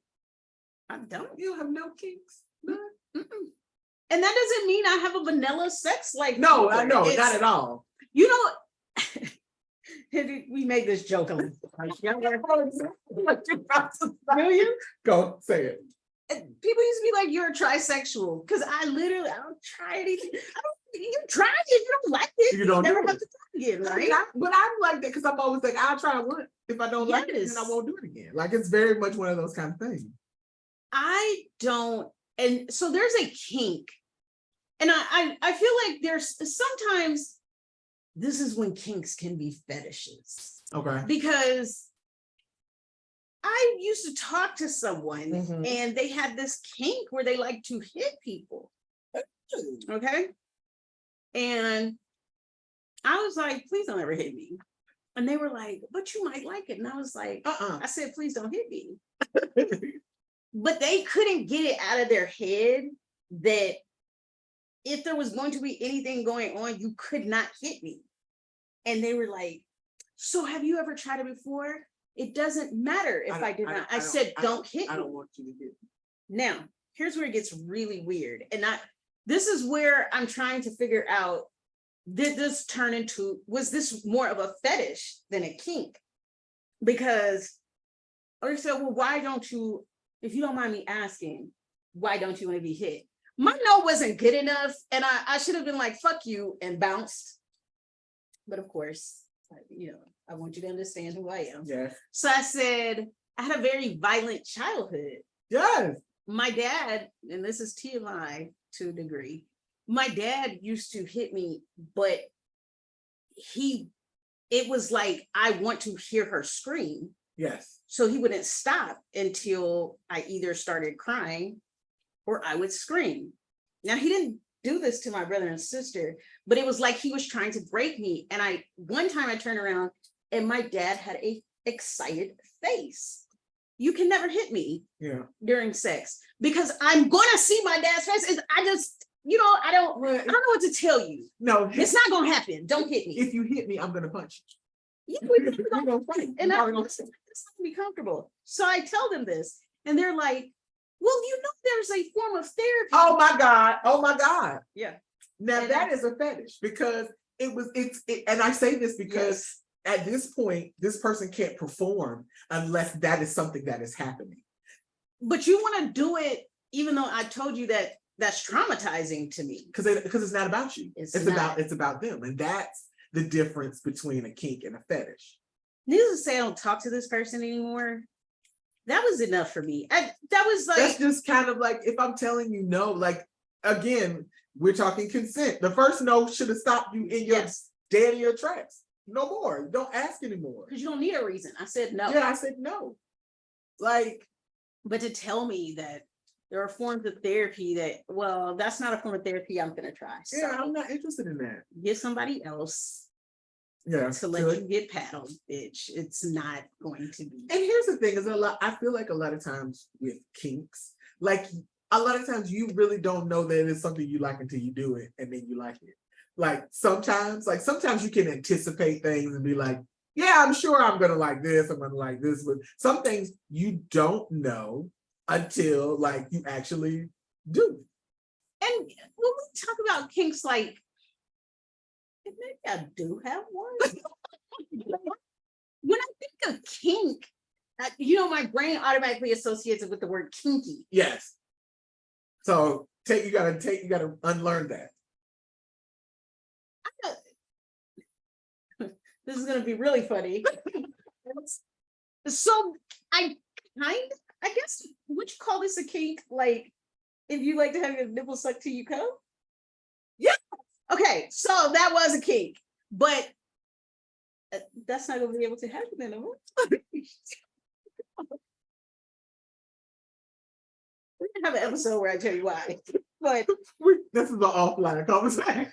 I don't. You have no kinks? No. And that doesn't mean I have a vanilla sex life. No, I know, not at all. You know, we made this joke a little. Do you? Go say it. People used to be like, you're a trisexual, because I don't try anything. You try it, if you don't like it, you don't never have to try again, right? But I'm like that because I'm always like, I'll try one. If I don't like it, then I won't do it again. Like it's very much one of those kind of things. I don't, and so there's a kink. And I feel like there's sometimes this is when kinks can be fetishes. Okay. Because I used to talk to someone and they had this kink where they like to hit people. Okay. And I was like, please don't ever hit me. And they were like, but you might like it. And I was like, I said, please don't hit me. But they couldn't get it out of their head that if there was going to be anything going on, you could not hit me. And they were like, so have you ever tried it before? It doesn't matter if I did not. I said, don't hit me. I don't want you to hit me. Now, here's where it gets really weird. And this is where I'm trying to figure out, did this turn into, was this more of a fetish than a kink? Because Or you said, well, why don't you, if you don't mind me asking, why don't you want to be hit? My no wasn't good enough. And I should have been like, fuck you, and bounced. But of course, I want you to understand who I am. Yes. So I said, I had a very violent childhood. Yes. My dad, and this is TMI to a degree, my dad used to hit me, but it was like, I want to hear her scream. Yes. So he wouldn't stop until I either started crying or I would scream. Now, he didn't do this to my brother and sister, but it was like he was trying to break me. And one time I turned around and my dad had a excited face. You can never hit me during sex because I'm gonna see my dad's face. And I just, I don't know what to tell you. No, it's not gonna happen. Don't hit me. If you hit me, I'm gonna punch you. Yeah, we're gonna fight. And it's not gonna be comfortable. So I tell them this, and they're like, well, there's a form of therapy. Oh my God. Yeah. Now that is a fetish because and I say this because at this point, this person can't perform unless that is something that is happening. But you want to do it, even though I told you that that's traumatizing to me. Because it's not about you. It's about them. And that's the difference between a kink and a fetish. Needless to say, I don't talk to this person anymore. That was enough for me. That was like, that's just kind of like, if I'm telling you no, like, again, we're talking consent. The first no should have stopped you in your dead in your tracks. No more. Don't ask anymore. Because you don't need a reason. I said no. Yeah, I said no. Like, but to tell me that there are forms of therapy that's not a form of therapy I'm gonna try. Yeah, I'm not interested in that. Get somebody else. Yeah, to let you get paddled, bitch. It's not going to be. And here's the thing: I feel like a lot of times with kinks, like a lot of times you really don't know that it's something you like until you do it, and then you like it. Like sometimes you can anticipate things and be like, yeah, I'm sure I'm gonna like this. I'm gonna like this, but some things you don't know until like you actually do. And when we talk about kinks, like, maybe I do have one. When I think of kink, my brain automatically associates it with the word kinky. Yes. So you gotta unlearn that. This is gonna be really funny. So I guess, would you call this a kink? Like, if you like to have your nipple sucked till you come? Yeah. Okay, so that was a kink, but that's not gonna be able to happen anymore. We're gonna have an episode where I tell you why. But this is an offline conversation.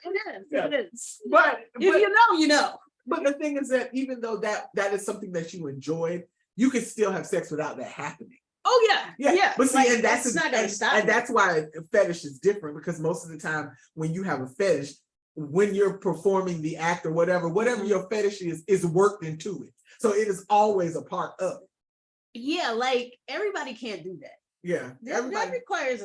It is. But if you know. But the thing is that even though that is something that you enjoyed, you can still have sex without that happening. Oh yeah. But see, like, and that's not gonna stop. And that's why a fetish is different, because most of the time when you have a fetish, when you're performing the act or whatever your fetish is worked into it. So it is always a part of it. Yeah, like everybody can't do that. Yeah. That requires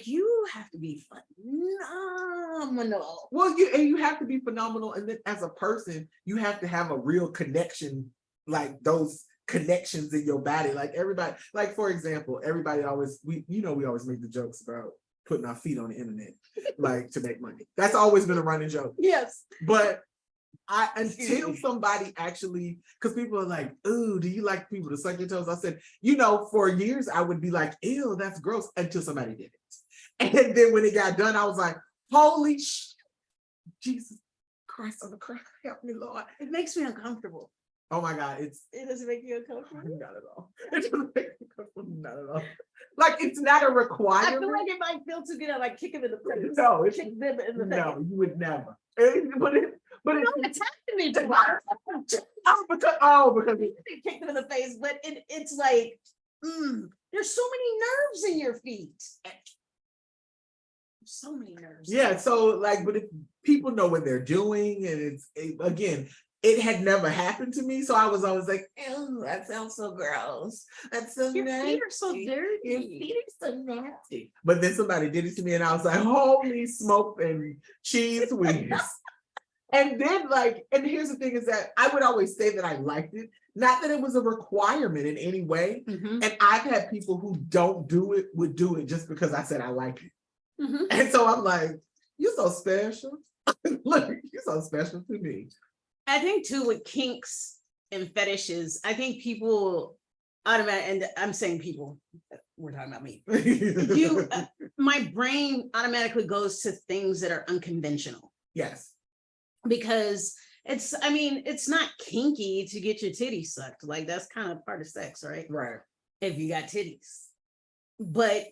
you have to be phenomenal. Well, you have to be phenomenal, and then as a person, you have to have a real connection, like those connections in your body. Like everybody, like for example, everybody always we always make the jokes about putting our feet on the internet, like to make money. That's always been a running joke. Yes. But until somebody actually, because people are like, ooh, do you like people to suck your toes? I said, for years I would be like, ew, that's gross, until somebody did it. And then when it got done, I was like, holy shit, Jesus Christ on the cross, help me, Lord. It makes me uncomfortable. Oh my God, it doesn't make you uncomfortable? Not at all. It doesn't make me uncomfortable, not at all. Like, it's not a requirement. I feel like it might feel too good. I like kick him in the face. No, kick them in the face. No, you would never. But don't attack me too because you kick them in the face, but it's like, there's so many nerves in your feet. So many nerves. Yeah, so but if people know what they're doing, and again, it had never happened to me, so I was always like, ew, that sounds so gross. That's so your nasty. Feet are so dirty. Your feet are so nasty. But then somebody did it to me, and I was like, holy smoke and cheese whiz. And then and here's the thing is that I would always say that I liked it Not that it was a requirement in any way. And I've had people who don't do it would do it just because I said I like it. And so I'm like, you're so special. Look, you're so special to me. I think too with kinks and fetishes, I think people automatically, and I'm saying people, we're talking about me. My brain automatically goes to things that are unconventional. Yes. Because it's not kinky to get your titties sucked. Like that's kind of part of sex, right? Right. If you got titties. But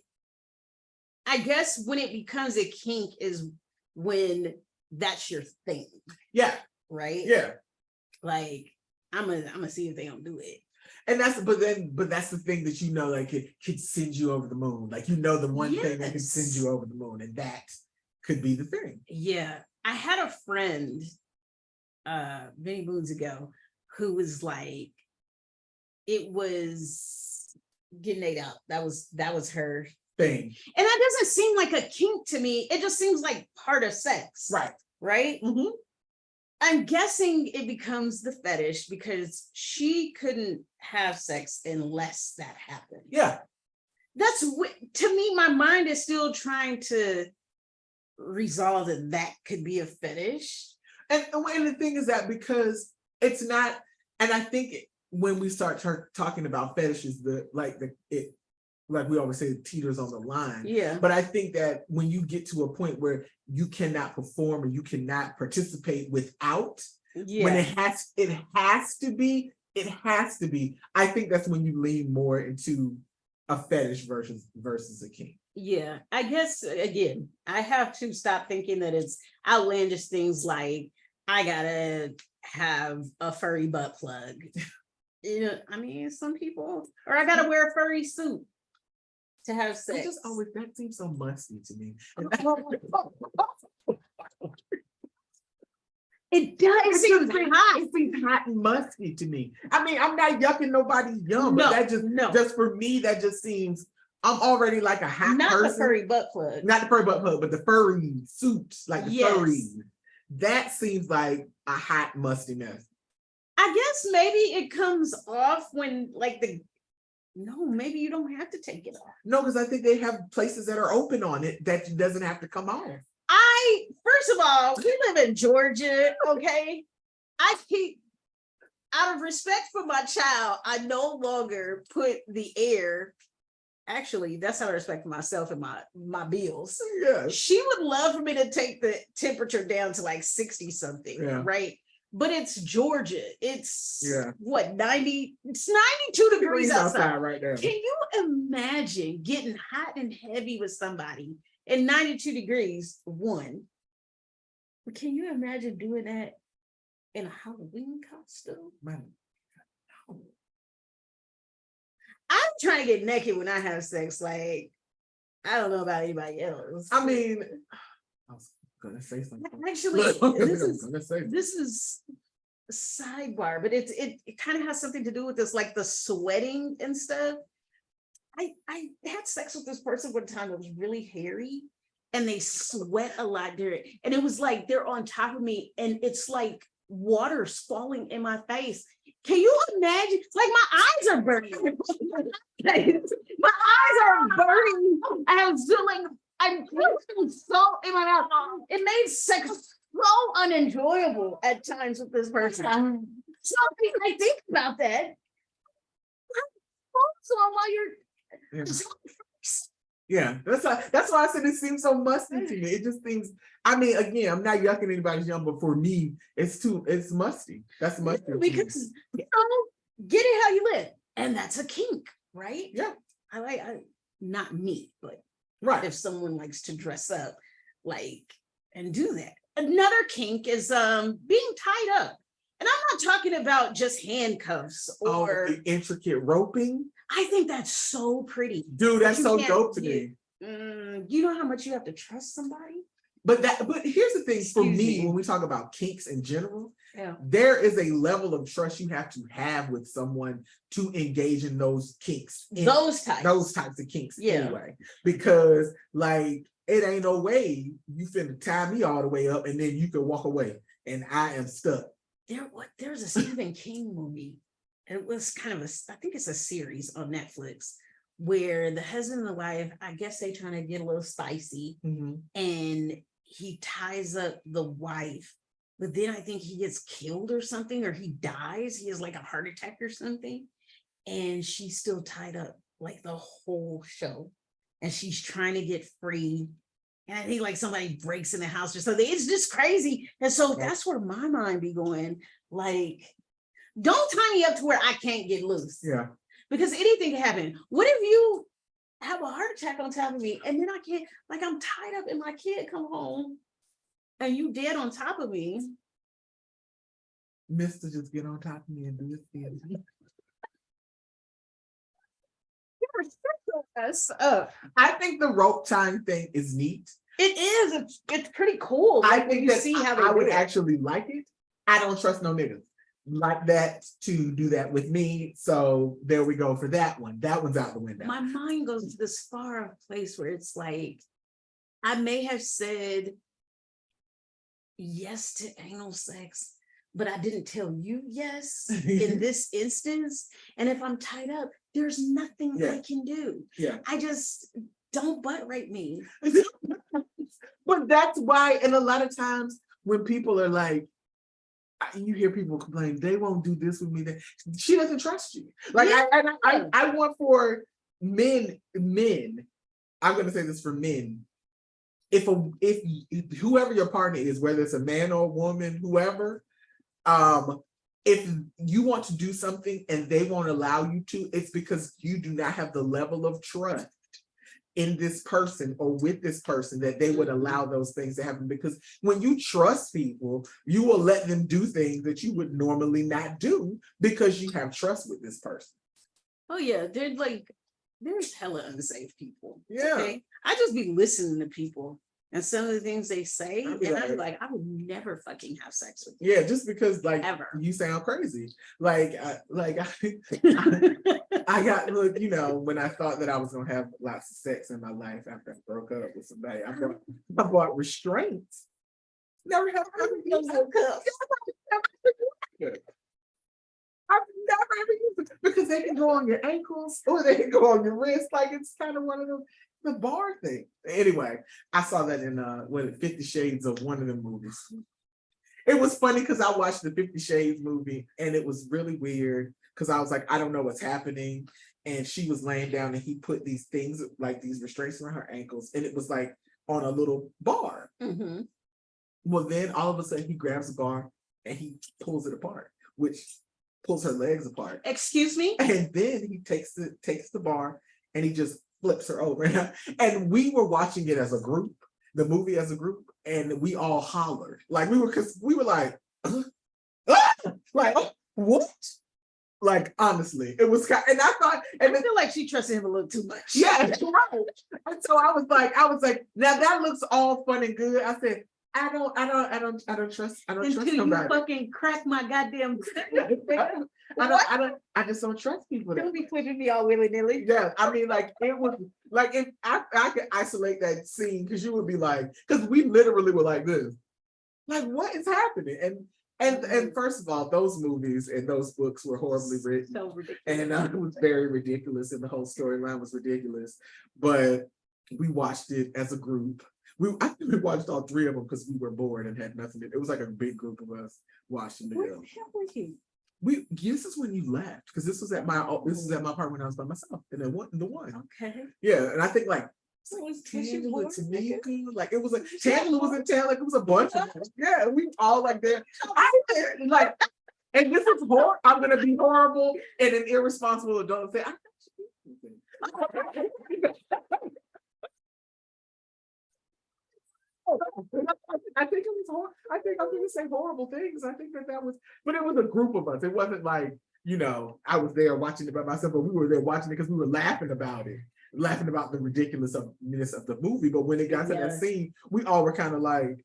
I guess when it becomes a kink is when that's your thing. Yeah. Right? Yeah. Like I'm gonna see if they don't do it. And that's the thing that like it could send you over the moon. Like the one thing that can send you over the moon, and that could be the thing. Yeah. I had a friend many moons ago who was like, it was getting ate out. That was her Thing. And that doesn't seem like a kink to me. It just seems like part of sex. Right. Right? I'm guessing it becomes the fetish because she couldn't have sex unless that happened. Yeah. That's to me, my mind is still trying to resolve that could be a fetish. And the thing is that because it's not, and I think when we start talking about fetishes, like we always say, it teeters on the line. Yeah. But I think that when you get to a point where you cannot perform or you cannot participate without, when it has to be, I think that's when you lean more into a fetish versus a kink. Yeah, I guess again, I have to stop thinking that it's outlandish things like I gotta have a furry butt plug. Some people, or I gotta wear a furry suit to have sex. That seems so musty to me. It does. It seems hot and musty to me. I'm not yucking nobody's yum, but just for me, that just seems. I'm already like a hot person. Not the furry butt plug. Not the furry butt plug, but the furry suits, like the furry. That seems like a hot, musty mess. I guess maybe it comes off when maybe you don't have to take it off. No, because I think they have places that are open on it that doesn't have to come off. First of all, we live in Georgia, okay? Out of respect for my child, I no longer put the air. Actually, that's out of respect for myself and my bills. Yeah. She would love for me to take the temperature down to like 60 something, right? But it's Georgia. It's what, 90? It's 92 degrees outside right now. Can you imagine getting hot and heavy with somebody in 92 degrees? One. But can you imagine doing that in a Halloween costume? Man. I'm trying to get naked when I have sex. Like, I don't know about anybody else. I was gonna say something. Actually, this is a sidebar, but it kind of has something to do with this, like the sweating and stuff. I had sex with this person one time that was really hairy, and they sweat a lot during, and it was like they're on top of me, and it's like water's falling in my face. Can you imagine? Like my eyes are burning. My eyes are burning. I'm feeling so in my mouth. It made sex so unenjoyable at times with this person. So I think about that. So while you're yeah, that's why I said it seems so musty to me. It just seems. Again, I'm not yucking anybody's yum, but for me, it's musty. That's musty. Because get it how you live, and that's a kink, right? Yeah, I not me, but right. If someone likes to dress up, and do that. Another kink is being tied up, and I'm not talking about just handcuffs or intricate roping. I think that's so pretty, dude. That's so dope to me. You know how much you have to trust somebody. But here's the thing for me, when we talk about kinks in general, there is a level of trust you have to have with someone to engage in those kinks. Those types of kinks anyway. Because it ain't no way you finna tie me all the way up and then you can walk away and I am stuck. There's a Stephen King movie it was kind of I think it's a series on Netflix where the husband and the wife, I guess they trying to get a little spicy, and he ties up the wife, but then I think he gets killed or something, or he dies. He has like a heart attack or something, and she's still tied up like the whole show, and she's trying to get free. And I think like somebody breaks in the house or something. It's just crazy. And so that's where my mind be going. Like, don't tie me up to where I can't get loose. Yeah. Because anything can happen. What if you have a heart attack on top of me and then I can't, like I'm tied up and my kid come home and you dead on top of me? Mister, just get on top of me and do this thing. I think the rope tying thing is neat. It is. It's pretty cool. I think you that see how I would actually like it. I don't trust no niggas like that to do that with me. So there we go for that one. That one's out the window. My mind goes to this far place where it's like, I may have said yes to anal sex, but I didn't tell you yes in this instance. And if I'm tied up, there's nothing I can do. Yeah. I just don't butt rape me. But that's why, and a lot of times when people are like, you hear people complain, they won't do this with me. She doesn't trust you. Like I want for men, I'm gonna say this for men. If whoever your partner is, whether it's a man or a woman, whoever, if you want to do something and they won't allow you to, it's because you do not have the level of trust in this person or with this person that they would allow those things to happen. Because when you trust people, you will let them do things that you would normally not do because you have trust with this person. Oh yeah, there's hella unsafe people. Yeah. Okay? I just be listening to people and some of the things they say, I'm like, I would never fucking have sex with you. Yeah, just because like ever. You sound crazy. I got, look, you know, when I thought that I was gonna have lots of sex in my life after I broke up with somebody, I bought restraints. Never have I've never ever used it because they can go on your ankles or they can go on your wrist. Like it's kind of one of the bar thing. Anyway, I saw that in 50 Shades of one of the movies. It was funny because I watched the 50 Shades movie and it was really weird because I was like, I don't know what's happening. And she was laying down and he put these things like these restraints around her ankles and it was like on a little bar. Mm-hmm. Well, then all of a sudden he grabs the bar and he pulls it apart, which pulls her legs apart. Excuse me? And then he takes the bar and he just flips her over. And we were watching it as a group, the movie as a group, and we all hollered. Like we were like, like, what? Like, honestly, it was kind, and I thought, and I feel like she trusted him a little too much. Yeah, right. And so I was like, now that looks all fun and good. I said, I don't trust Until somebody. you fucking crack my goddamn. I just don't trust people. Don't be flipping me all willy-nilly. Yeah, I mean, like it was like if I could isolate that scene because you would be like, because we literally were like this, like what is happening? And first of all, those movies and those books were horribly written, So ridiculous. and it was very ridiculous, and the whole storyline was ridiculous. But we watched it as a group. I think we watched all three of them because we were bored and had nothing to do. It was like a big group of us watching Where together. the hell were you? This is when you left because this was at my apartment when I was by myself, and then the one. Okay. Yeah, and I think like So was Tangela, Tamika, like it was like Tangela was in town, like it was a bunch of us. Yeah, we all like there. Like, and this is horrible. I'm gonna be horrible and an irresponsible adult and say, I think it was horrible. I think I'm gonna say horrible things. I think that was, but it was a group of us. It wasn't like, you know, I was there watching it by myself, but we were there watching it because we were laughing about it, laughing about the ridiculousness of the movie. But when it got to that scene, we all were kind of like,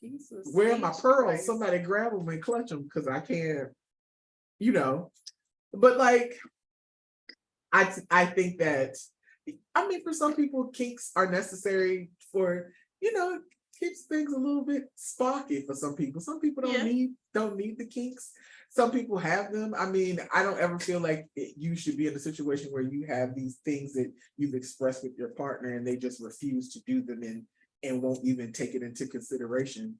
Jesus, where are my pearls? Christ. Somebody grab them and clutch them because I can't, you know. But like, I think that, I mean, for some people, kinks are necessary for, you know, keeps things a little bit sparky for some people. Some people don't need the kinks. some people have them. I mean, I don't ever feel like you should be in a situation where you have these things that you've expressed with your partner and they just refuse to do them and won't even take it into consideration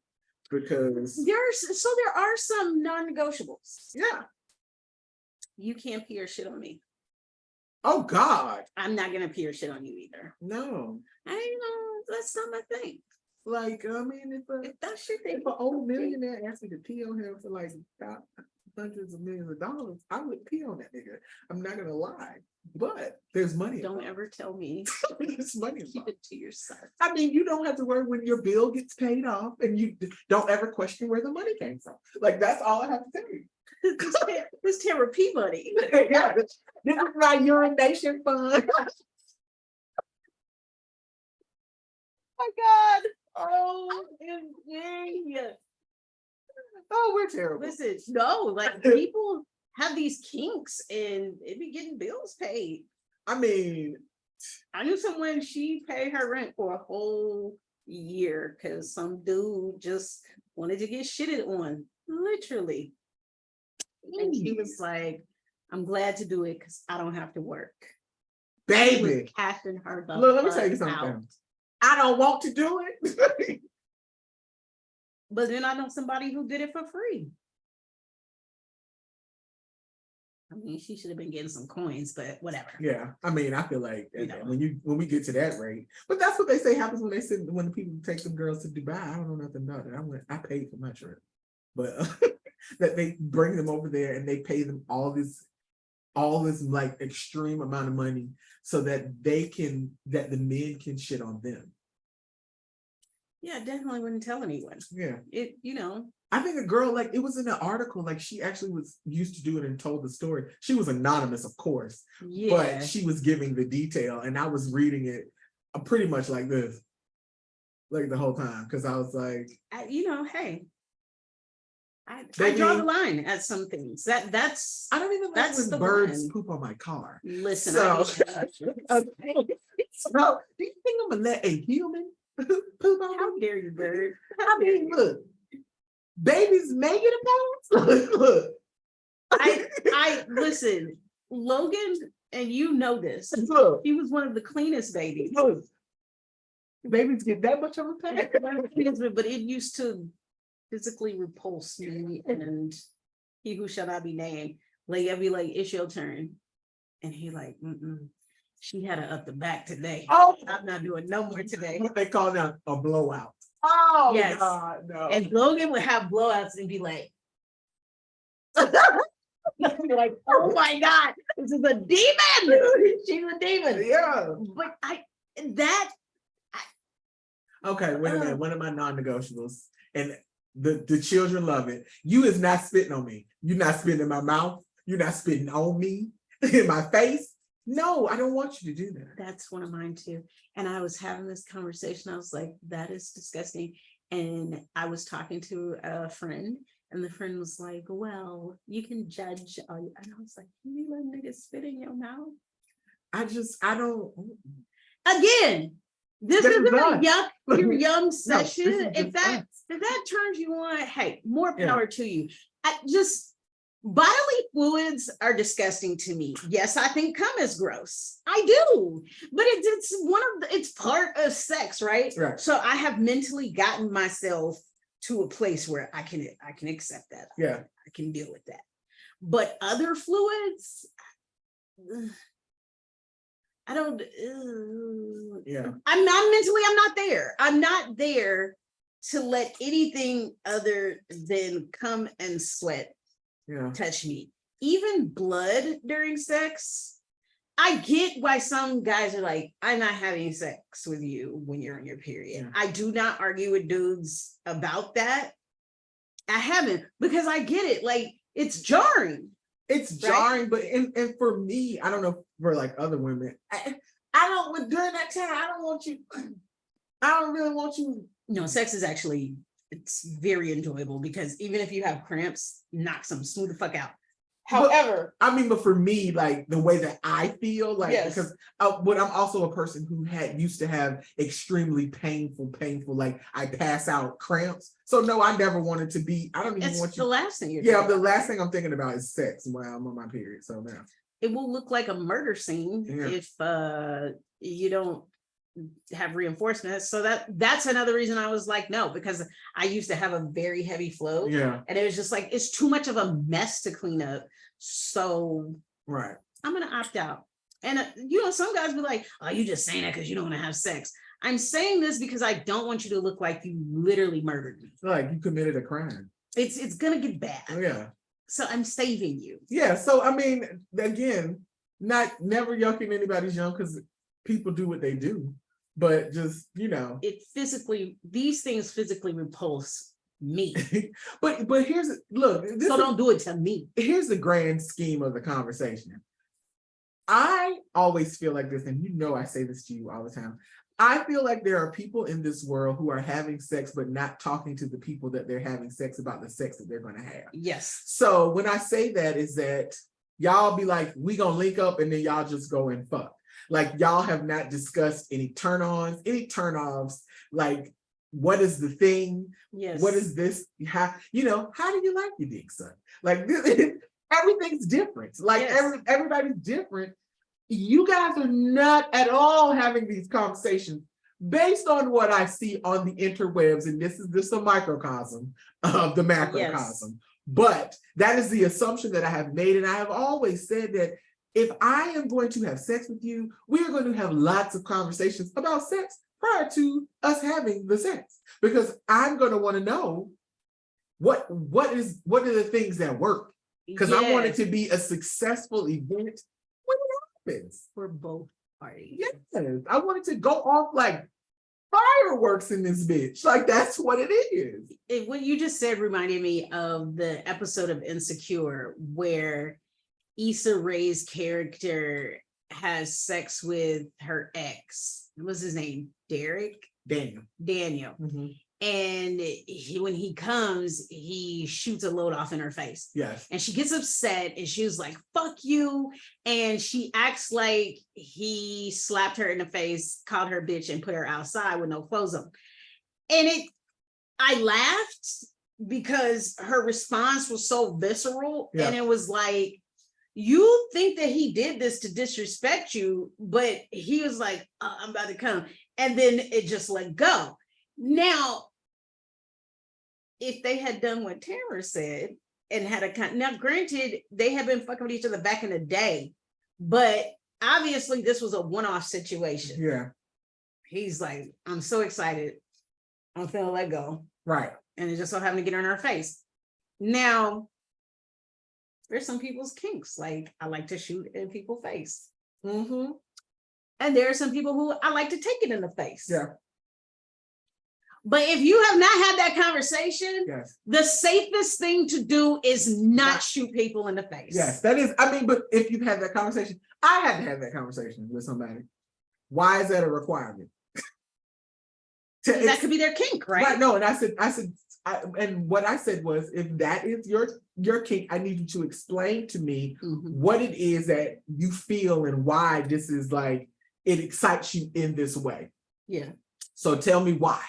because there are some non-negotiables. yeah. You can't pee or shit on me. Oh God. I'm not gonna pee or shit on you either. No. That's not my thing. Like, I mean, If that's your thing, if an old millionaire asked me to pee on him for like hundreds of millions of dollars, I would pee on that nigga. I'm not gonna lie. But there's money. Don't ever tell me. There's money. Keep it to yourself. I mean, you don't have to worry when your bill gets paid off and you don't ever question where the money came from. Like, that's all I have to tell you. This Tara Peabody. Yeah, this is my urination fund. Oh my God. Oh, yeah. Oh, we're terrible. Listen, no, like people have these kinks and they be getting bills paid. I mean, I knew someone, she paid her rent for a whole year because some dude just wanted to get shitted on, literally. And she was like, I'm glad to do it because I don't have to work. baby. Cashing her the Look, let me tell you fuck something. out. I don't want to do it. But then I know somebody who did it for free. I mean, she should have been getting some coins, but whatever. Yeah, I mean, I feel like You know. when we get to that rate, but that's what they say happens when the people take some girls to Dubai. I don't know nothing about it. I paid for my trip, but that they bring them over there and they pay them all this like extreme amount of money so that the men can shit on them. Yeah, definitely wouldn't tell anyone. Yeah. I think a girl, like, it was in an article, like she actually was used to do it and told the story. She was anonymous, of course, Yeah. but she was giving the detail and I was reading it pretty much like this, like the whole time. Cause I was like, hey, I draw the line at some things. That's I don't even like that's when the birds one. poop on my car. Listen, So, okay. So, do you think I'm gonna let a human poop on How me? dare you, bird? I mean, look, babies may get a pass. Look. I listen, Logan, and you know this. Look. He was one of the cleanest babies. Look. Babies get that much of a pass? But it used to physically repulse me, and he who shall not be named. Like, I'd be like, it's your turn. And he like, she had her up the back today. Oh, I'm not doing no more today. what they call now a blowout. Oh, Yes. God, no. And Logan would have blowouts and be like, like, oh my God, this is a demon. She's a demon. Yeah. But Okay, wait a minute. One of my non-negotiables, and the children love it. You is not spitting on me. You're not spitting in my mouth. You're not spitting on me, in my face. No, I don't want you to do that. that's one of mine too. And I was having this conversation. I was like, that is disgusting. And I was talking to a friend, and the friend was like, well, you can judge. And I was like, you let niggas spit in your mouth? I don't. Again, this isn't a your young session. If that turns you on, hey, more power to you. Bodily fluids are disgusting to me. Yes, I think cum is gross. I do, but it's part of sex, right? Right. So I have mentally gotten myself to a place where I can accept that. Yeah. I can deal with that. But other fluids, I don't. Yeah. I'm not there. I'm not there to let anything other than cum and sweat touch me. Even blood during sex. I get why some guys are like, I'm not having sex with you when you're on your period. I do not argue with dudes about that. I haven't, because I get it. Like, it's jarring. It's jarring, but and for me, I don't know for like other women, I don't, during that time, I don't really want you. No, sex is actually, it's very enjoyable because even if you have cramps, knock some smooth the fuck out. However, I mean, but for me, like the way that I feel, like yes. because but I'm also a person who used to have extremely painful, like I pass out cramps. So no, I never wanted to be. I don't even It's want the you. last thing you're Yeah, thinking the about. last thing I'm thinking about is sex while I'm on my period. So now It will look like a murder scene Yeah. if you don't have reinforcements. So that's another reason I was like, no, because I used to have a very heavy flow. Yeah. And it was just like, it's too much of a mess to clean up. So Right. I'm gonna opt out. And some guys be like, oh, you just saying that because you don't want to have sex. I'm saying this because I don't want you to look like you literally murdered me. Like you committed a crime. It's gonna get bad. Yeah. So I'm saving you. Yeah. So I mean, again, never yucking anybody's yum because people do what they do. But just, these things physically repulse me. but So don't do it to me. Here's the grand scheme of the conversation. I always feel like this, and I say this to you all the time. I feel like there are people in this world who are having sex, but not talking to the people that they're having sex about the sex that they're going to have. Yes. So when I say that is that y'all be like, we gonna link up and then y'all just go and fuck. Like y'all have not discussed any turn-ons, any turn-offs, like what is the thing? Yes. What is this? How do you like your dick sucked? Like everything's different. Like yes. Everybody's different. You guys are not at all having these conversations based on what I see on the interwebs, and this is just a microcosm of the macrocosm. Yes. But that is the assumption that I have made, and I have always said that if I am going to have sex with you, we are going to have lots of conversations about sex prior to us having the sex, because I'm going to want to know what are the things that work, because I want it to be a successful event when it happens for both parties. Yes, I want it to go off like fireworks in this bitch. Like that's what it is. What you just said reminded me of the episode of Insecure where Issa Rae's character has sex with her ex. What's his name? Daniel. Mm-hmm. And when he comes, he shoots a load off in her face. Yes. And she gets upset and she was like, fuck you. And she acts like he slapped her in the face, called her bitch, and put her outside with no clothes on. And I laughed because her response was so visceral. Yeah. And it was like, you think that he did this to disrespect you, but he was like, I'm about to come. And then it just let go. Now, if they had done what Tamara said and had now granted, they have been fucking with each other back in the day, but obviously this was a one-off situation. Yeah. He's like, I'm so excited. I'm finna let go. Right. And it just so happened to get in her face. Now, there's some people's kinks. Like, I like to shoot in people's face. Mm-hmm. And there are some people who I like to take it in the face. Yeah. But if you have not had that conversation, yes, the safest thing to do is not shoot people in the face. Yes, that is. I mean, but if you've had that conversation, I had to have that conversation with somebody. Why is that a requirement? That could be their kink, right? Right. No, and I said, and what I said was, if that is your kink, I need you to explain to me what it is that you feel and why this is like it excites you in this way. Yeah. So tell me why.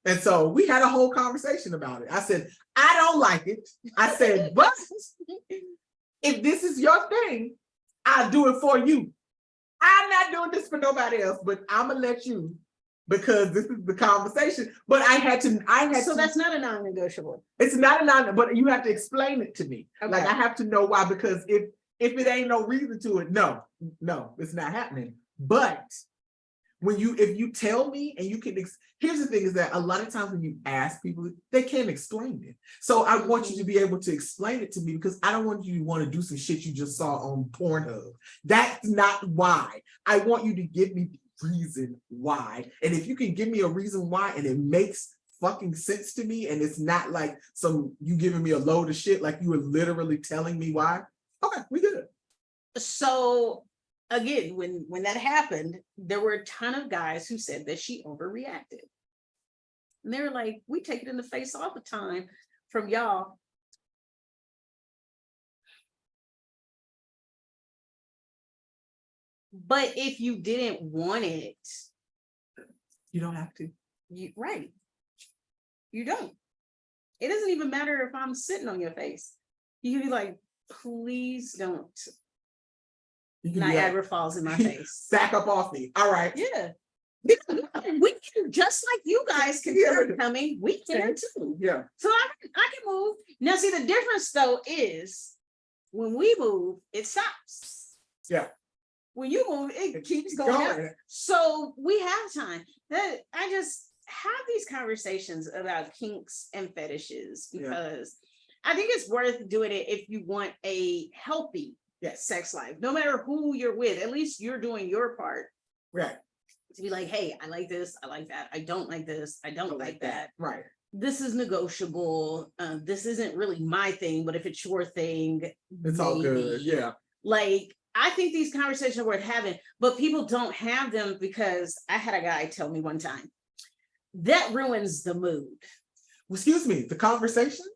And so we had a whole conversation about it. I said, I don't like it. I said, but if this is your thing, I'll do it for you. I'm not doing this for nobody else, but I'm gonna let you, because this is the conversation. But I had to. So that's not a non-negotiable. It's not a non, but you have to explain it to me. Okay. Like I have to know why, because if it ain't no reason to it, no, it's not happening. But if you tell me and you can, here's the thing is that a lot of times when you ask people, they can't explain it. So I want you to be able to explain it to me, because I don't want you to want to do some shit you just saw on Pornhub. That's not why. I want you to give me the reason why. And if you can give me a reason why and it makes fucking sense to me, and it's not like you giving me a load of shit, like you were literally telling me why, okay, we good. So again, when that happened, there were a ton of guys who said that she overreacted. And they were like, we take it in the face all the time from y'all. But if you didn't want it, You don't have to. right. You don't. It doesn't even matter if I'm sitting on your face. You can be like, please don't. You can be like, Niagara Falls in my face. back up off me. All right. Yeah. We can, just like you guys can hear it coming, we can too. Yeah. So I can move. Now, see, the difference though is when we move, it stops. Yeah. When you move, it keeps going up. So we have time. That I just have these conversations about kinks and fetishes because I think it's worth doing it if you want a healthy sex life. No matter who you're with, at least you're doing your part. Right. To be like, hey, I like this, I like that, I don't like this, I don't like that. Right. This is negotiable. This isn't really my thing, but if it's your thing, it's all good. Yeah. Like, I think these conversations are worth having, but people don't have them because I had a guy tell me one time that ruins the mood. Excuse me, the conversation?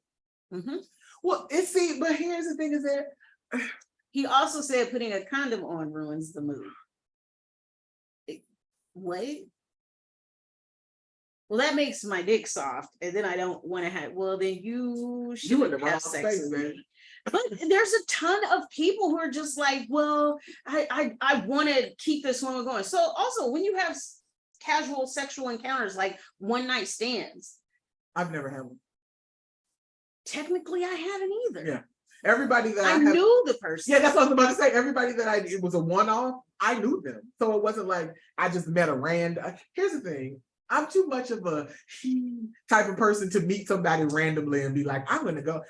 Mm-hmm. Well, but here's the thing is that he also said putting a condom on ruins the mood. Wait. Well, that makes my dick soft, and then I don't want to have. Well, then you shouldn't have sex with me. But there's a ton of people who are just like, well, I want to keep this one going. So also, when you have casual sexual encounters like one night stands, I've never had one. Technically, I haven't either. Yeah. Everybody that I knew the person. Yeah, that's what I was about to say. Everybody that it was a one-off, I knew them. So it wasn't like I just met a random. Here's the thing. I'm too much of a type of person to meet somebody randomly and be like, I'm gonna go.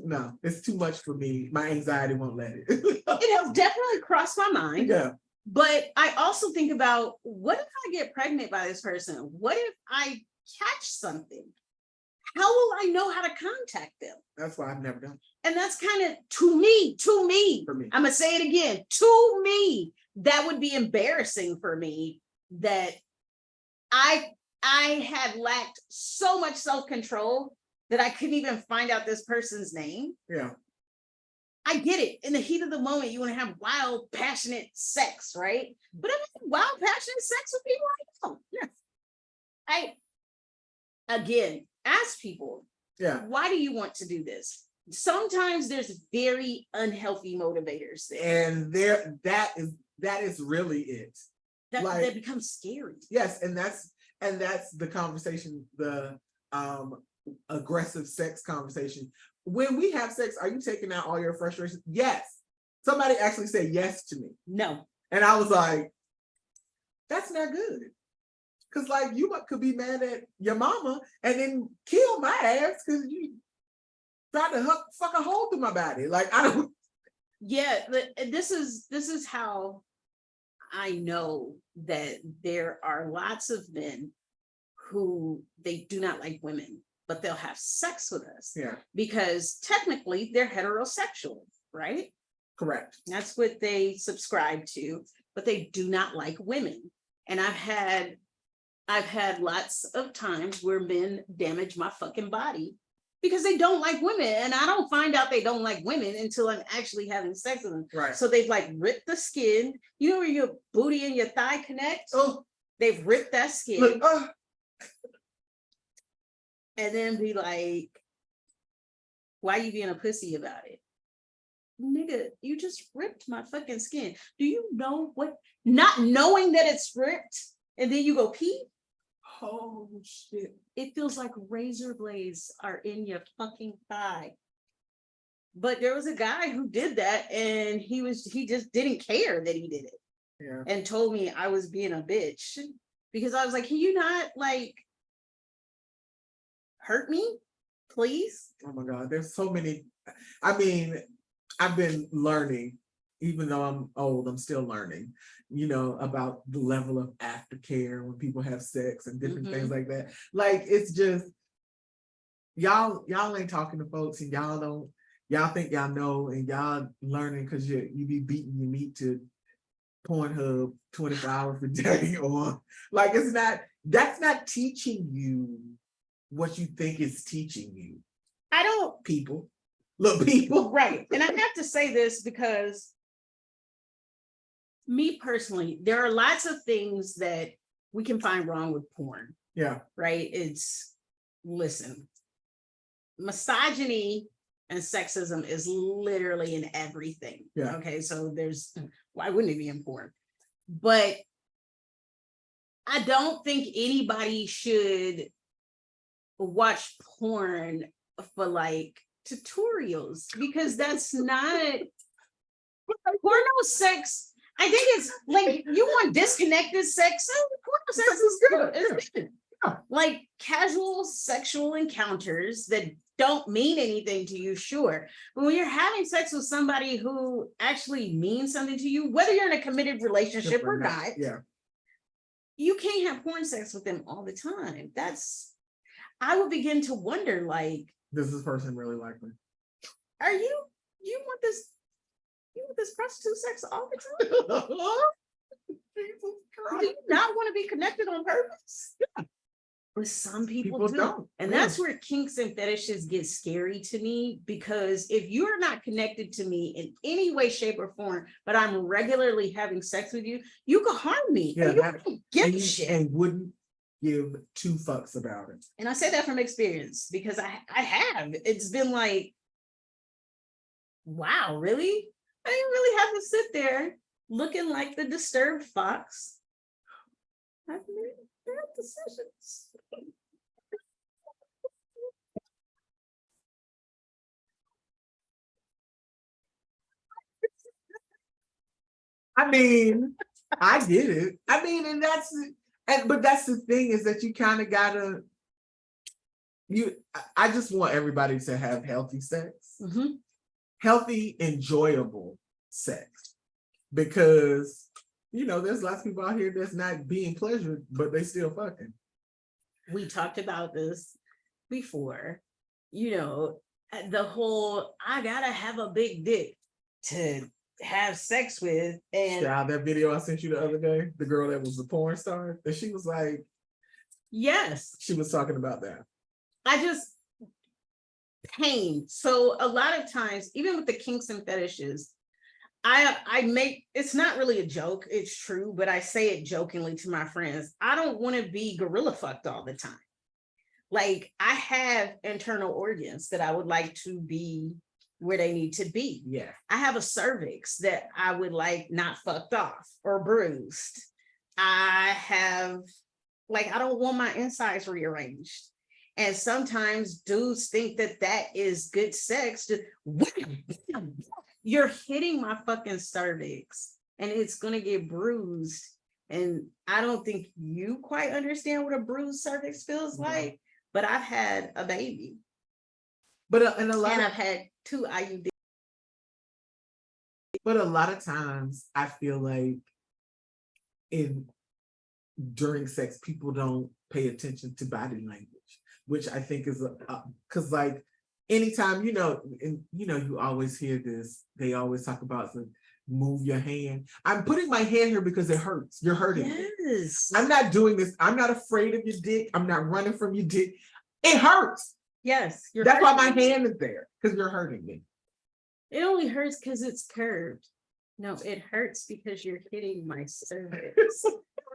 No, it's too much for me. My anxiety won't let it. It has definitely crossed my mind. Yeah. But I also think about, what if I get pregnant by this person? What if I catch something? How will I know how to contact them? That's why I've never done it. And that's kind of, to me, for me. I'm gonna say it again, to me, that would be embarrassing for me, that I had lacked so much self-control that I couldn't even find out this person's name. Yeah. I get it. In the heat of the moment, you want to have wild, passionate sex, right? But I've had wild, passionate sex with people I know. Yes. Again, ask people, why do you want to do this? Sometimes there's very unhealthy motivators there. And that is really it. That becomes scary. Yes, and that's the conversation, the aggressive sex conversation. When we have sex, are you taking out all your frustration? Yes. Somebody actually said yes to me. No. And I was like, that's not good. Because like you could be mad at your mama and then kill my ass because you tried to fuck a hole through my body. Like I don't. Yeah, this is how I know that there are lots of men who they do not like women, but they'll have sex with us. Yeah. Because technically they're heterosexual, right? Correct. That's what they subscribe to, but they do not like women. And I've had lots of times where men damage my fucking body because they don't like women. And I don't find out they don't like women until I'm actually having sex with them. Right. So they've like ripped the skin. You know where your booty and your thigh connect? Oh, they've ripped that skin. Look, and then be like, why you being a pussy about it? Nigga, you just ripped my fucking skin. Do you know what? Not knowing that it's ripped and then you go pee? Oh shit. It feels like razor blades are in your fucking thigh. But there was a guy who did that and he just didn't care that he did it. Yeah. And told me I was being a bitch. Because I was like, can you not like hurt me, please? Oh my God, there's so many. I mean, I've been learning, even though I'm old, I'm still learning, about the level of aftercare when people have sex and different things like that. Like, it's just, y'all ain't talking to folks and y'all think y'all know and y'all learning because you be beating your meat to Pornhub 24 hours a day or like, that's not teaching you what you think it's teaching you. People. Right. And I have to say this because Me personally, there are lots of things that we can find wrong with porn, Yeah. right? Listen, misogyny and sexism is literally in everything. Yeah. Okay, so why wouldn't it be in porn? But I don't think anybody should watch porn for like tutorials, because that's not porno sex. I think it's like, you want disconnected sex. Porno sex is good. It's good. Yeah. Like casual sexual encounters that don't mean anything to you, sure. But when you're having sex with somebody who actually means something to you, whether you're in a committed relationship or not, yeah, you can't have porn sex with them all the time. I would begin to wonder, like, does this person really like me? are you want this prostitute sex all the time? Jesus Do Christ. you not want to be connected on purpose? Yeah. But some people do. don't. And Yeah. that's where kinks and fetishes get scary to me, because if you're not connected to me in any way, shape, or form, but I'm regularly having sex with you, you could harm me. Yeah, And you that- don't give and, a you- shit. and wouldn't give two fucks about it. And I say that from experience, because I have. It's been like, wow, really? I didn't really have to sit there looking like the disturbed fox. I've made bad decisions. I mean, I get it. I mean, but that's the thing, is that you kind of gotta. I just want everybody to have healthy sex, healthy, enjoyable sex, because there's lots of people out here that's not being pleasured, but they still fucking. We talked about this before, the whole, I gotta have a big dick to have sex with. And Yeah, that video I sent you the other day, the girl that was the porn star, and she was like, yes, she was talking about that. Pain. So a lot of times, even with the kinks and fetishes, I make, it's not really a joke, it's true, but I say it jokingly to my friends. I don't want to be gorilla fucked all the time. Like, I have internal organs that I would like to be where they need to be. Yeah. I have a cervix that I would like not fucked off or bruised. I don't want my insides rearranged. And sometimes dudes think that is good sex. You're hitting my fucking cervix and it's gonna get bruised. And I don't think you quite understand what a bruised cervix feels like, but I've had a baby. But I've had 2 IUD. But a lot of times I feel like during sex, people don't pay attention to body language, which I think is because like anytime, you always hear this, they always talk about move your hand. I'm putting my hand here because it hurts. You're hurting me. Yes. I'm not doing this. I'm not afraid of your dick. I'm not running from your dick. It hurts. Yes. That's why my hand is there, because you're hurting me. It only hurts because it's curved. No, it hurts because you're hitting my cervix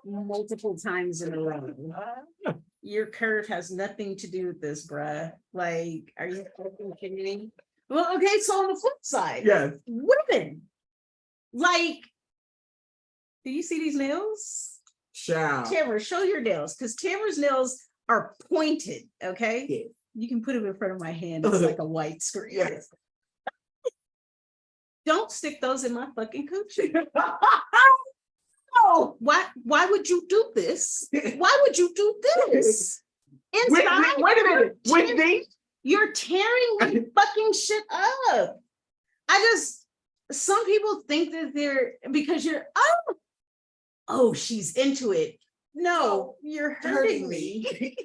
multiple times in a row. Your curve has nothing to do with this, bruh. Like, are you fucking kidding me? Well, okay, so on the flip side, Yes. women, like, do you see these nails? Child. Tamara, show your nails, because Tamara's nails are pointed, okay? Yeah. You can put them in front of my hand. It's like a white screen. Yes. Don't stick those in my fucking coochie. Oh, why would you do this? Why would you do this? Inside, wait a minute. With these? You're tearing my fucking shit up. Some people think that because you're, she's into it. No, you're hurting me.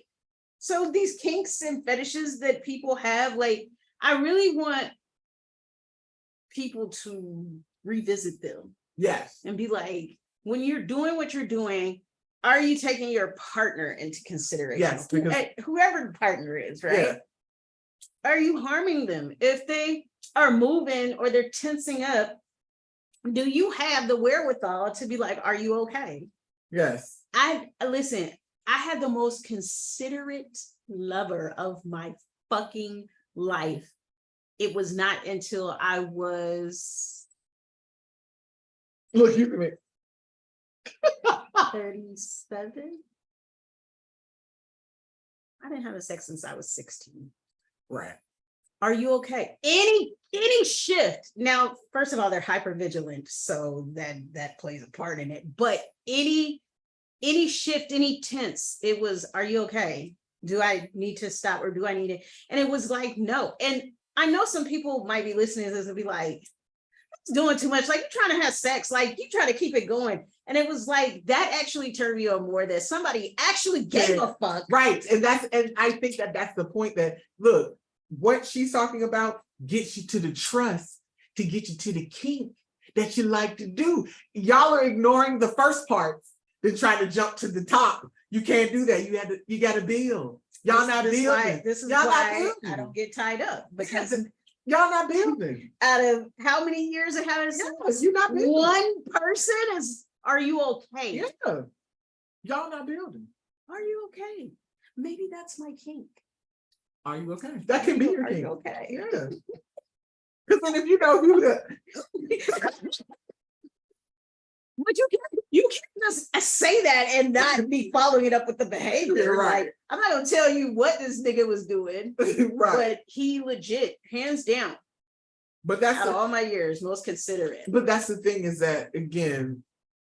So these kinks and fetishes that people have, like, I really want people to revisit them. Yes. And be like, when you're doing what you're doing, are you taking your partner into consideration? Yes, because whoever the partner is, right? Yeah. Are you harming them? If they are moving or they're tensing up, do you have the wherewithal to be like, are you okay? Yes. Listen, I had the most considerate lover of my fucking life. It was not until I was Look, you can make 37. I didn't have a sex since I was 16. right. Are you okay? Any shift. Now, first of all, they're hyper vigilant, so that plays a part in it. But any shift, any tense, it was, are you okay? Do I need to stop or do I need it? And it was like, no. And I know some people might be listening to this and be like, it's doing too much. Like, you're trying to have sex, like you try to keep it going. And it was like, that actually turned me on more, that somebody actually gave a fuck. Right. And I think that's the point, that look, what she's talking about gets you to the trust, to get you to the kink that you like to do. Y'all are ignoring the first parts, then trying to jump to the top. You can't do that. You gotta build. Y'all not building. This is Y'all not why building. I don't get tied up, because Y'all not building. out of how many years of having sex, Yes, you're not building. one person is, are you okay? Yeah. Y'all not building. Are you okay? Maybe that's my kink. Are you okay? That can be your Are kink. you okay? Yeah. Because then if you know who the But you can't just say that and not be following it up with the behavior. Right. Like, I'm not gonna tell you what this nigga was doing, right. but he legit, hands down, But that's out of all my years, most considerate. But that's the thing, is that, again,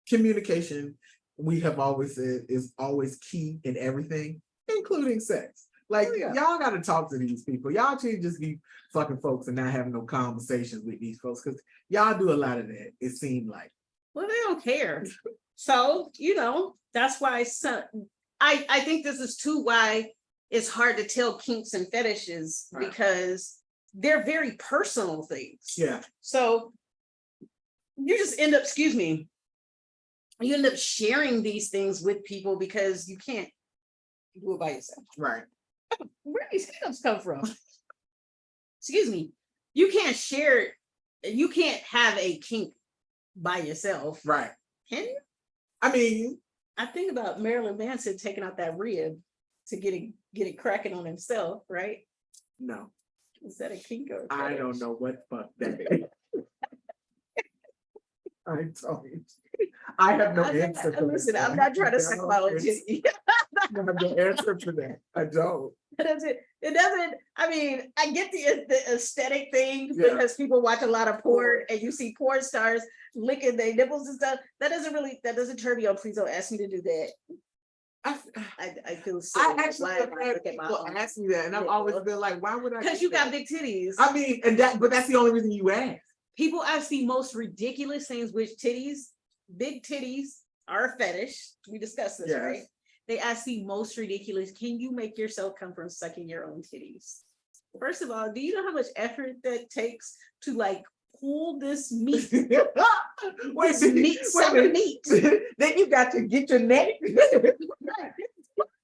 communication, we have always said, is always key in everything, including sex. Like, y'all got to talk to these people. Y'all can't just be fucking folks and not having no conversations with these folks, because y'all do a lot of that, it seemed like. Well, they don't care. So, that's why I think this is too why it's hard to tell kinks and fetishes, Right. because they're very personal things. Yeah. So you just end up, you end up sharing these things with people because you can't do it by yourself. Right. Where do these hiccups come from? Excuse me. You can't share, you can't have a kink by yourself. Right. Can you? I mean, I think about Marilyn Manson taking out that rib to get it cracking on himself, right? no. Is that a kink or a I fetish? don't know what fuck that is. I don't. I have no answer for Listen, that. I'm not trying to I suck don't my own answer- titty. I have no answer for that. I don't. It doesn't, I mean, I get the aesthetic thing, Yeah. because people watch a lot of porn and you see porn stars licking their nipples and stuff. That doesn't turn me on. Please don't ask me to do that. I feel sick. I actually have had people ask me that, and I've always been like, why would I? Because you got big titties. I mean, but that's the only reason you ask. People ask the most ridiculous things, which big titties are a fetish. We discussed this, Yes. right? They ask the most ridiculous, can you make yourself come from sucking your own titties? First of all, do you know how much effort that takes to like pull this meat? Wait, meat. Then you got to get your neck.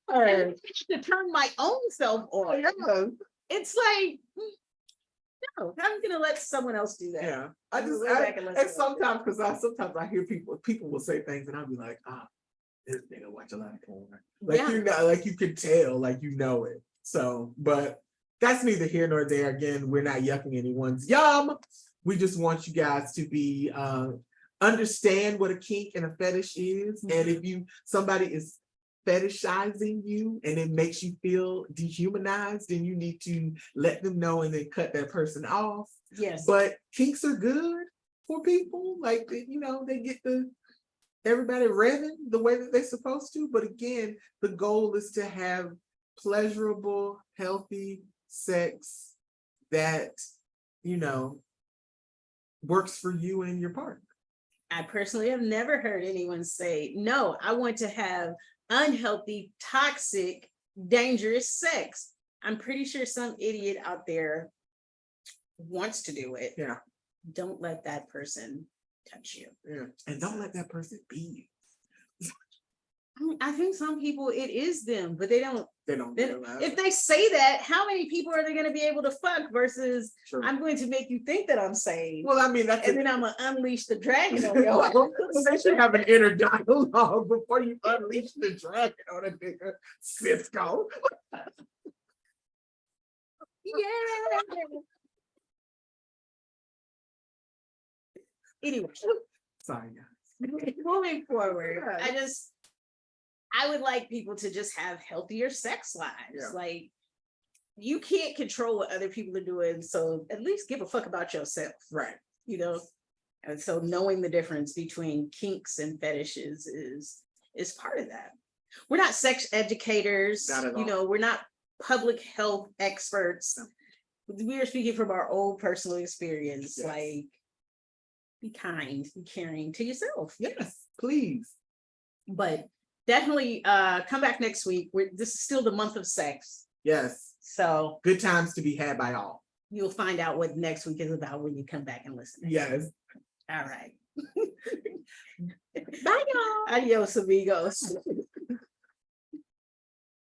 To turn my own self on. Yeah. It's like, no, I'm gonna let someone else do that. Yeah. And sometimes, because sometimes I hear people will say things, and I'll be like, this nigga watch a lot of porn. Like, Yeah. like you could tell, like you know it. So, but that's neither here nor there. Again, we're not yucking anyone's yum. We just want you guys to be understand what a kink and a fetish is. Mhm. And if somebody is fetishizing you and it makes you feel dehumanized, then you need to let them know and then cut that person off. Yes. But kinks are good for people. Like, they get everybody revving the way that they're supposed to. But again, the goal is to have pleasurable, healthy sex that, works for you and your partner. I personally have never heard anyone say, no, I want to have unhealthy, toxic, dangerous sex. I'm pretty sure some idiot out there wants to do it. Yeah. Don't let that person touch you. Yeah. And don't let that person be you. I think some people, it is them, but they don't. They don't Then realize. if they say that, how many people are they going to be able to fuck versus True. I'm going to make you think that I'm saved, Well, I mean, that's and then I'm gonna unleash the dragon on your ass. well, they should have an inner dialogue before you unleash the dragon on a nigga. Cisco. Yeah. Anyway, Sorry, guys. moving forward, Yeah. I would like people to just have healthier sex lives. Yeah. Like, you can't control what other people are doing, so at least give a fuck about yourself, Right. you know? And so knowing the difference between kinks and fetishes is part of that. We're not sex educators, Not at you all. know, we're not public health experts. We are speaking from our own personal experience. Yes. Like, be kind, be caring to yourself. Yes, please. But definitely come back next week. This is still the month of sex. Yes. So Good times to be had by all. you'll find out what next week is about when you come back and listen. Yes. All right. Bye, y'all. Adios, amigos.